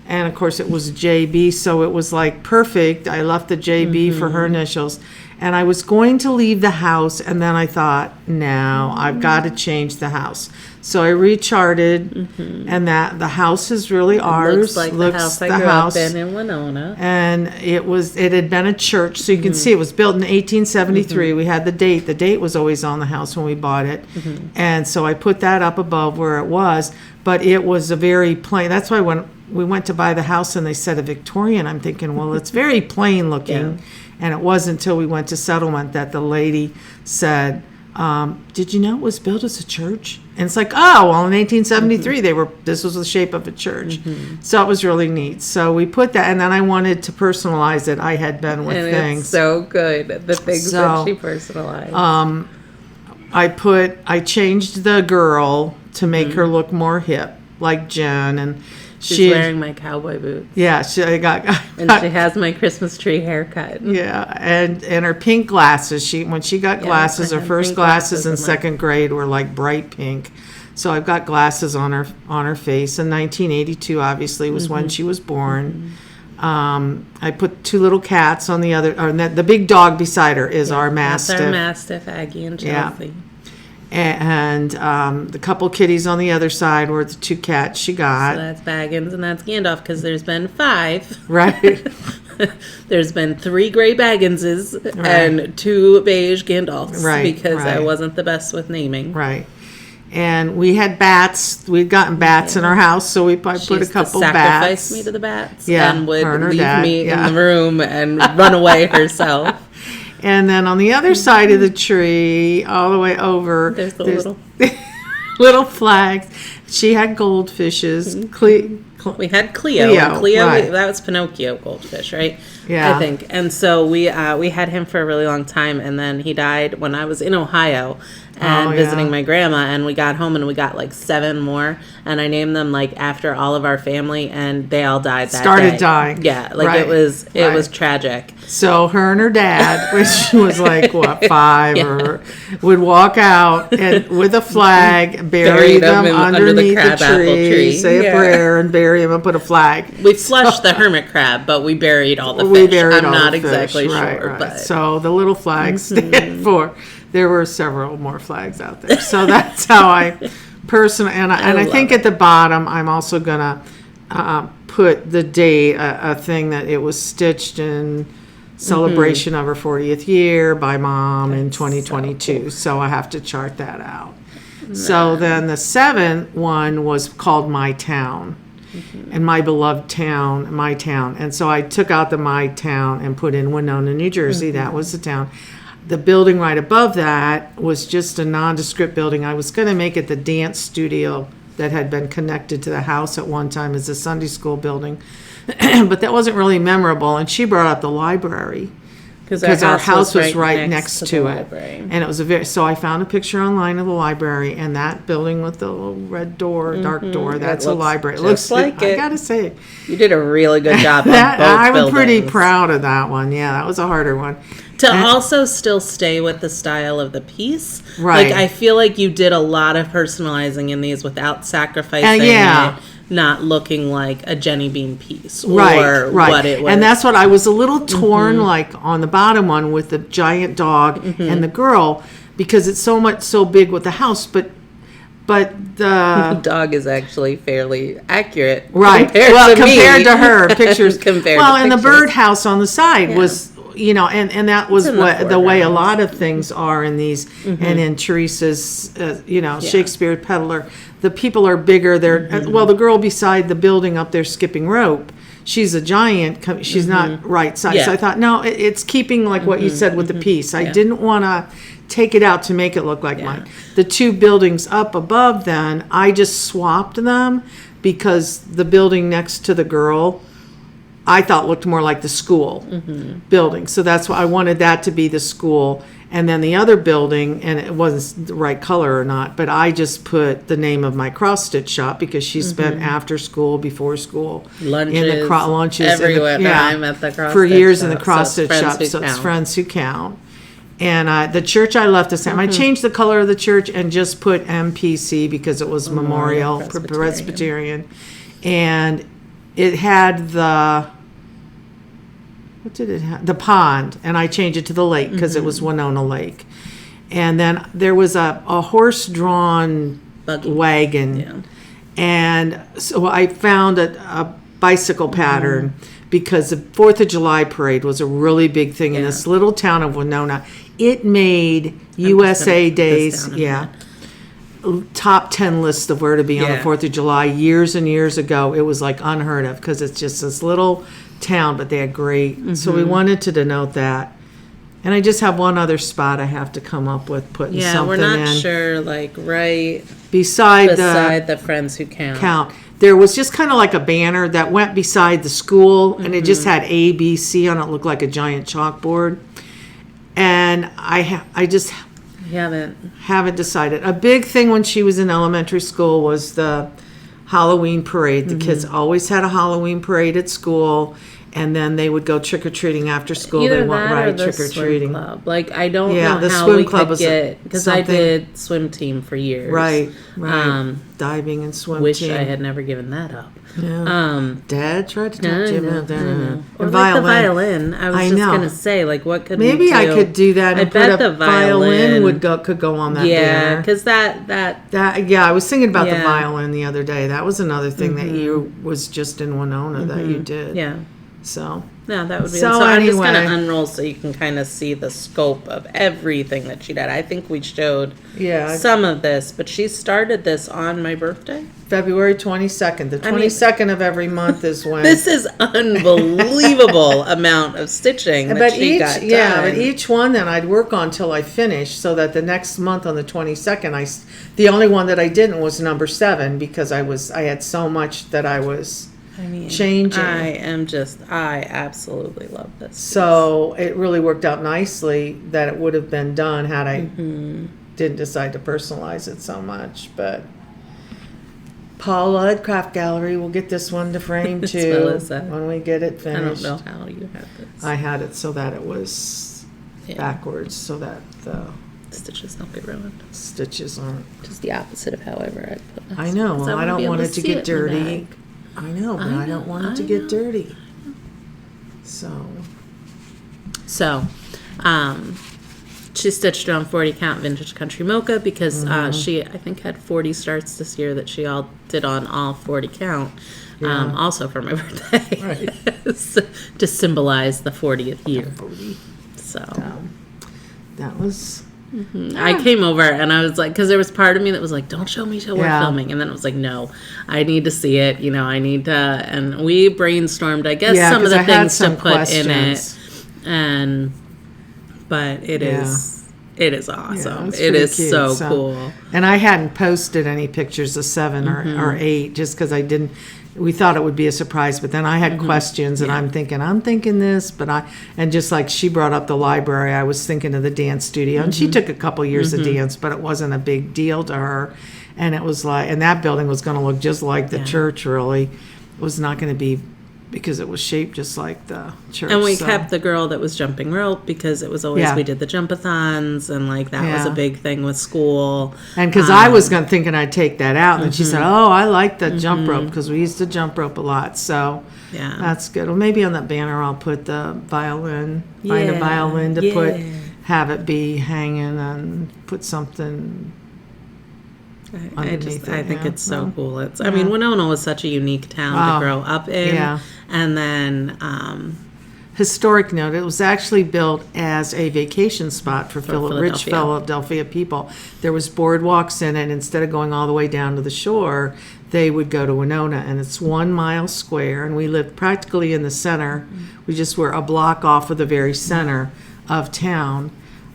And of course it was JB, so it was like perfect. I left the JB for her initials. And I was going to leave the house, and then I thought, no, I've got to change the house. So I recharted, and the house is really ours. Looks like the house I grew up in Winona. And it had been a church, so you can see it was built in 1873. We had the date. The date was always on the house when we bought it. And so I put that up above where it was, but it was a very plain. That's why when we went to buy the house and they said a Victorian, I'm thinking, well, it's very plain looking. Yeah. And it wasn't until we went to settlement that the lady said, did you know it was built as a church? And it's like, well, in 1873, this was the shape of a church. So it was really neat. So we put that, and then I wanted to personalize it. I had been with things. It's so good, the things that she personalized. I changed the girl to make her look more hip, like Jen, and she's wearing my cowboy boots. Yeah, she has my Christmas tree haircut. Yeah, and her pink glasses. When she got glasses, her first glasses in second grade were like bright pink. So I've got glasses on her face. And 1982 obviously was when she was born. I put 2 little cats on the other. Or the big dog beside her is our Mastiff. That's our Mastiff, Aggie and Chelsea. Yeah. And the couple kitties on the other side were the 2 cats she got. So that's Baggins and that's Gandalf, because there's been 5. Right. There's been 3 gray Bagginses and 2 beige Gandalfs. Right. Because I wasn't the best with naming. Right. And we had bats. We'd gotten bats in our house, so we put a couple bats. Sacrifice me to the bats. Yeah. And would leave me in the room and run away herself. And then on the other side of the tree, all the way over, there's little little flags. She had goldfishes, We had Cleo. Cleo, And Cleo, right. that was Pinocchio goldfish, right? Yeah. I think. And so we had him for a really long time, and then he died when I was in Ohio and visiting my grandma, and we got home and we got like 7 more, and I named them like after all of our family, and they all died that Started day. dying. Yeah, like Right. it was Right. tragic. So her and her dad, which was like, what, 5, or would walk out and with a flag, bury them under the underneath the crabapple tree. say a prayer, and bury them and put a flag. We flushed the hermit crab, but we buried all the fish. We buried I'm all not the fish. exactly Right, sure, right. but So the little flags stand for. There were several more flags out there. So that's how I personally, and I think at the bottom, I'm also gonna put the date, a thing that it was stitched in celebration of her 40th year by Mom in 2022. So I have to chart that out. So then the 7th one was called My Town. And my beloved town, my town. And so I took out the my town and put in Winona, New Jersey. That was the town. The building right above that was just a nondescript building. I was going to make it the dance studio that had been connected to the house at one time as a Sunday school building. But that wasn't really memorable. And she brought up the library. Because our house was right next to it. Library. And it was so I found a picture online of the library, and that building with the little red door, dark door, that's a library. It looks like I it. gotta say, You did a really good job on that both I'm buildings. pretty proud of that one. Yeah, that was a harder one. To also still stay with the style of the piece. Right. Like, I feel like you did a lot of personalizing in these without sacrificing yeah. it not looking like a Jenny Bean piece. Or Right. what it was. And that's what I was a little torn, like on the bottom one with the giant dog and the girl, because it's so big with the house, but The the dog is actually fairly accurate. right. Compared to her pictures. Compared well, to and the pictures. birdhouse on the side was, and that was in the what the way a foreground. lot of things are in these, and in Teresa's, Shakespeare Peddler, the people are bigger. They're well, the girl beside the building up there skipping rope. She's a giant. She's not right size. Yeah. So I thought, no, it's keeping like what you said with the piece. I didn't want to take it out to make it look like mine. The 2 buildings up above, then I just swapped them because the building next to the girl, I thought looked more like the school building. So that's why I wanted that to be the school. And then the other building, and it wasn't the right color or not, but I just put the name of my cross stitch shop because she spent after school, before school, Lunches, in the lunches everywhere. in the, I'm at the cross for stitch years in the shop, cross so stitch it's shop. Friends Who So it's Count. Friends Who Count. And the church I left the same. I changed the color of the church and just put MPC because it was Memorial Presbyterian. And it had what did it have? The pond, and I changed it to the lake because it was Winona Lake. And then there was a horse-drawn Buggy. wagon. Yeah. And so I found a bicycle pattern because the 4th of July parade was a really big thing in this little town of Winona. It made USA put this Days, down in a minute. top 10 lists of where to be on the Yeah. 4th of July years and years ago. It was like unheard of because it's just this little town, but they had great. So we wanted to denote that. And I just have one other spot I have to come up with putting Yeah, something we're not in. sure, like, right Beside beside the Friends Who Count. count. There was just kind of like a banner that went beside the school, and it just had A, B, C on it. Looked like a giant chalkboard. And I just We haven't. haven't decided. A big thing when she was in elementary school was the Halloween parade. The kids always had a Halloween parade at school, and then they would go trick or treating after school. Either They went that or right the trick or swim treating. club. Like, I don't Yeah, know the how swim we club could was get, because I something- did swim team for years. Right. Um, Diving and swim wish team. I had never given that up. Yeah. Dad tried to talk to you about that. Or And like the violin. I was I just know. gonna say, like, what could Maybe we do? I could do that. I And bet put the a violin could go on that Yeah, banner. because that Yeah, I was thinking about the Yeah. violin the other day. That was another thing that you was just in Winona that you did. yeah. So Yeah, that would be. So So I'm just anyway. going to unroll so you can kind of see the scope of everything that she did. I think we showed yeah, some of this, but she started this on my birthday. February 22nd. The 22nd of every month is when. This is unbelievable amount of stitching that But she each, got yeah, done. but each one then I'd work on till I finished, so that the next month on the 22nd, the only one that I didn't was number 7 because I had so much that I was changing. I absolutely love this. So it really worked out nicely that it would have been done had I didn't decide to personalize it so much. But Paula at Craft Gallery will get this one to frame As too well as that. when we get it I don't finished. know how you have this. I had it so that it was Yeah. backwards, so that the Stitches don't get ruined. stitches aren't. Just the opposite of however I put this. I know. 'Cause Well, I wanna don't be able want it to see get in the dirty. bag. I know, but I don't want it to I get know. dirty. So So, she stitched on 40 count vintage country mocha because she, I think, had 40 starts this year that she all did on all 40 count. Yeah. Also for my birthday. Right. So, to symbolize the 40th year. 40. So, That was. I came over and I was like, because there was part of me that was like, don't show me till we're Yeah. filming. And then it was like, no, I need to see it. I need to. And we brainstormed, I guess, Yeah, some of 'cause the I had things to some put in it. questions. But it is awesome. it's It pretty is cute, so so- cool. And I hadn't posted any pictures of 7 or 8 just because I didn't. We thought it would be a surprise, but then I had questions, and I'm thinking this, and just like she brought up the library, I was thinking of the dance studio, and she took a couple years of dance, but it wasn't a big deal to her, and it was like, and that building was going to look just like the church. Really, it was not going to be because it was shaped just like the church. And we so. kept the girl that was jumping rope because it was always, Yeah. we did the jump-a-thons, and like that was a Yeah. big thing with school. And because I was thinking I'd take that out, and then she said, "Oh, I like the jump rope because we used to jump rope a lot." So Yeah. that's good. Well, maybe on that banner I'll put the violin, find a violin to put, have it be hanging, and put something. I think it's so yeah. cool. I mean, Winona was such a unique town to grow up in. yeah. And then, Historic note: it was actually built as a vacation spot for rich Philadelphia. Philadelphia people. There was boardwalks in it. Instead of going all the way down to the shore, they would go to Winona, and it's 1 mile square. And we lived practically in the center. We just were a block off of the very center of town,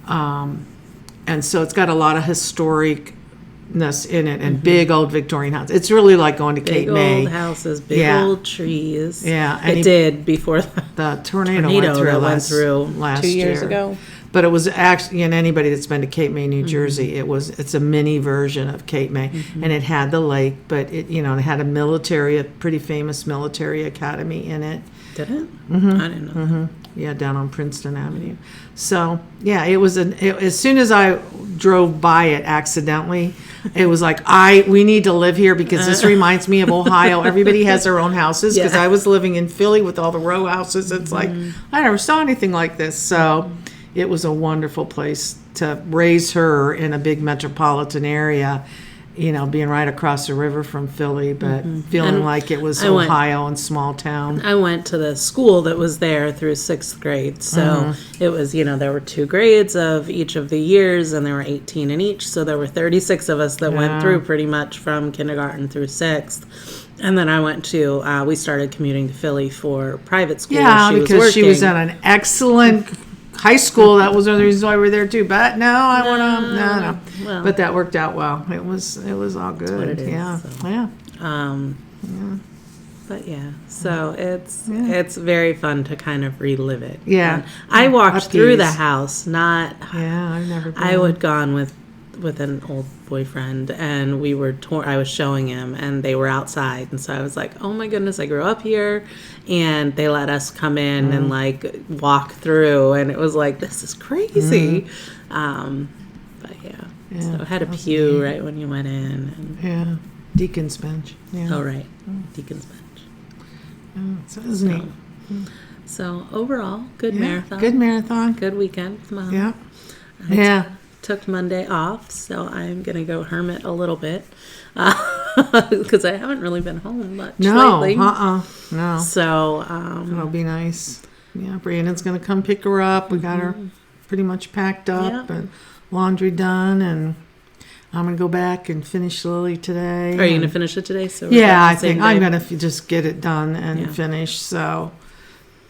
and so it's got a lot of historicness in it and big old Victorian houses. It's really like going to big Cape May. old houses, big Yeah. old trees. Yeah, and It did before The tornado tornado went through last 2 years year. ago. But it was actually, and anybody that's been to Cape May, New Jersey, it's a mini version of Cape May, and it had the lake, but it had a pretty famous military academy in it. Did it? I didn't know that. Yeah, down on Princeton Avenue. So yeah, as soon as I drove by it accidentally, it was like, we need to live here because this reminds me of Ohio. Everybody has their own houses because Yeah. I was living in Philly with all the row houses. It's like, I never saw anything like this. So it was a wonderful place to raise her in a big metropolitan area, being right across the river from Philly, but feeling And like it was I went- Ohio and small town. I went to the school that was there through 6th grade. So it was, there were 2 grades of each of the years, and there were 18 in each. So there were 36 of us that went through pretty much from kindergarten through 6th. And then I went to, we started commuting to Philly for private school. Yeah, she was because she was working. at an excellent high school. That was one of the reasons why we were there too. But no, I want to. No. Well. But that worked out well. It was all good. what it is, yeah, so. yeah. But yeah, so it's very fun to kind of relive it. Yeah. And I walked Appease. through the house, not. Yeah, I've never been. I had gone with an old boyfriend, and we were I was showing him, and they were outside, and so I was like, oh my goodness, I grew up here, and they let us come in and like walk through, and it was like, this is crazy. But yeah, so it had a pew right when you went in, and Yeah, Deacon's bench. Yeah. oh right, Deacon's bench. So it was neat. So overall, good Yeah, marathon. Good marathon. Good weekend with Mom. Yeah. Yeah. Took Monday off, so I'm gonna go hermit a little bit because I haven't really been home much No. lately. No. So That'll be nice. Yeah, Brandon's going to come pick her up. We got her pretty much packed up and laundry done, and I'm going to go back and finish Lily today. Are you going to finish it today? So yeah, I think I'm going to just get it done and finish. So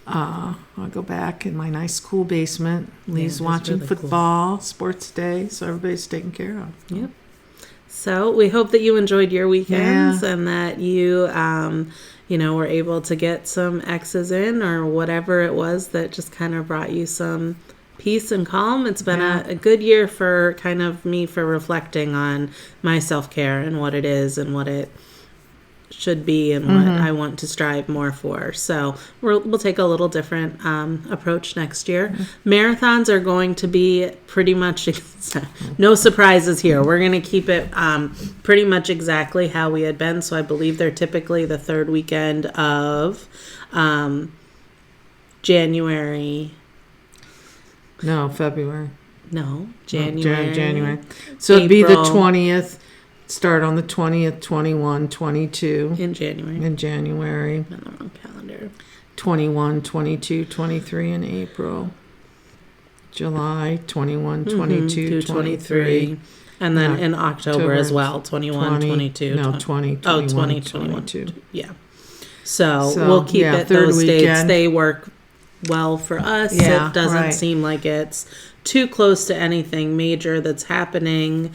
I'll go back in my nice cool basement. Lee's watching really football, sports day, so everybody's taken care of. Yep. So we hope that you enjoyed your weekends and that you, were able to get some X's in or whatever it was that just kind of brought you some peace and calm. It's been a good year for kind of me for reflecting on my self-care and what it is and what it should be and what I want to strive more for. So we'll take a little different approach next year. Marathons are going to be pretty much no surprises here. We're going to keep it pretty much exactly how we had been. So I believe they're typically the third weekend of January. No, February. No, January. January. So it'd be the 20th. Start on the 20th, 21, 22. In January. In January. On the wrong calendar. 21, 22, 23 in April. July, 21, 22, 23. And then in October as well, 21, 22. No, 20, 21, 20, 22. Yeah. So we'll keep it those dates. They work well for us. It doesn't seem like it's too close to anything major that's happening.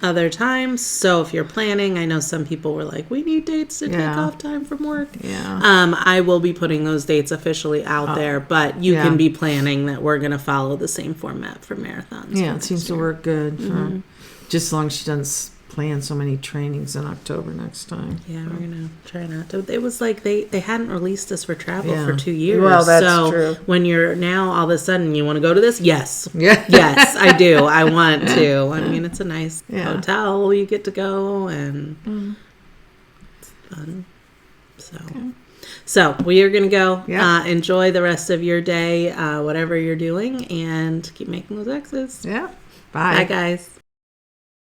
Other times. So if you're planning, I know some people were like, we need dates to take off time from work. I will be putting those dates officially out there, but you can be planning that we're going to follow the same format for marathons. Yeah, it seems to work good. For, just as long as she doesn't plan so many trainings in October next time. Yeah, we're going to try not to. It was like they hadn't released us for travel for 2 years. Well, that's true. When you're now all of a sudden you want to go to this? Yes. Yeah. Yes, I do. I want to. I mean, it's a nice hotel. You get to go and it's fun. So we are going to go. Enjoy the rest of your day, whatever you're doing, and keep making those X's. Yeah. Bye. Bye, guys.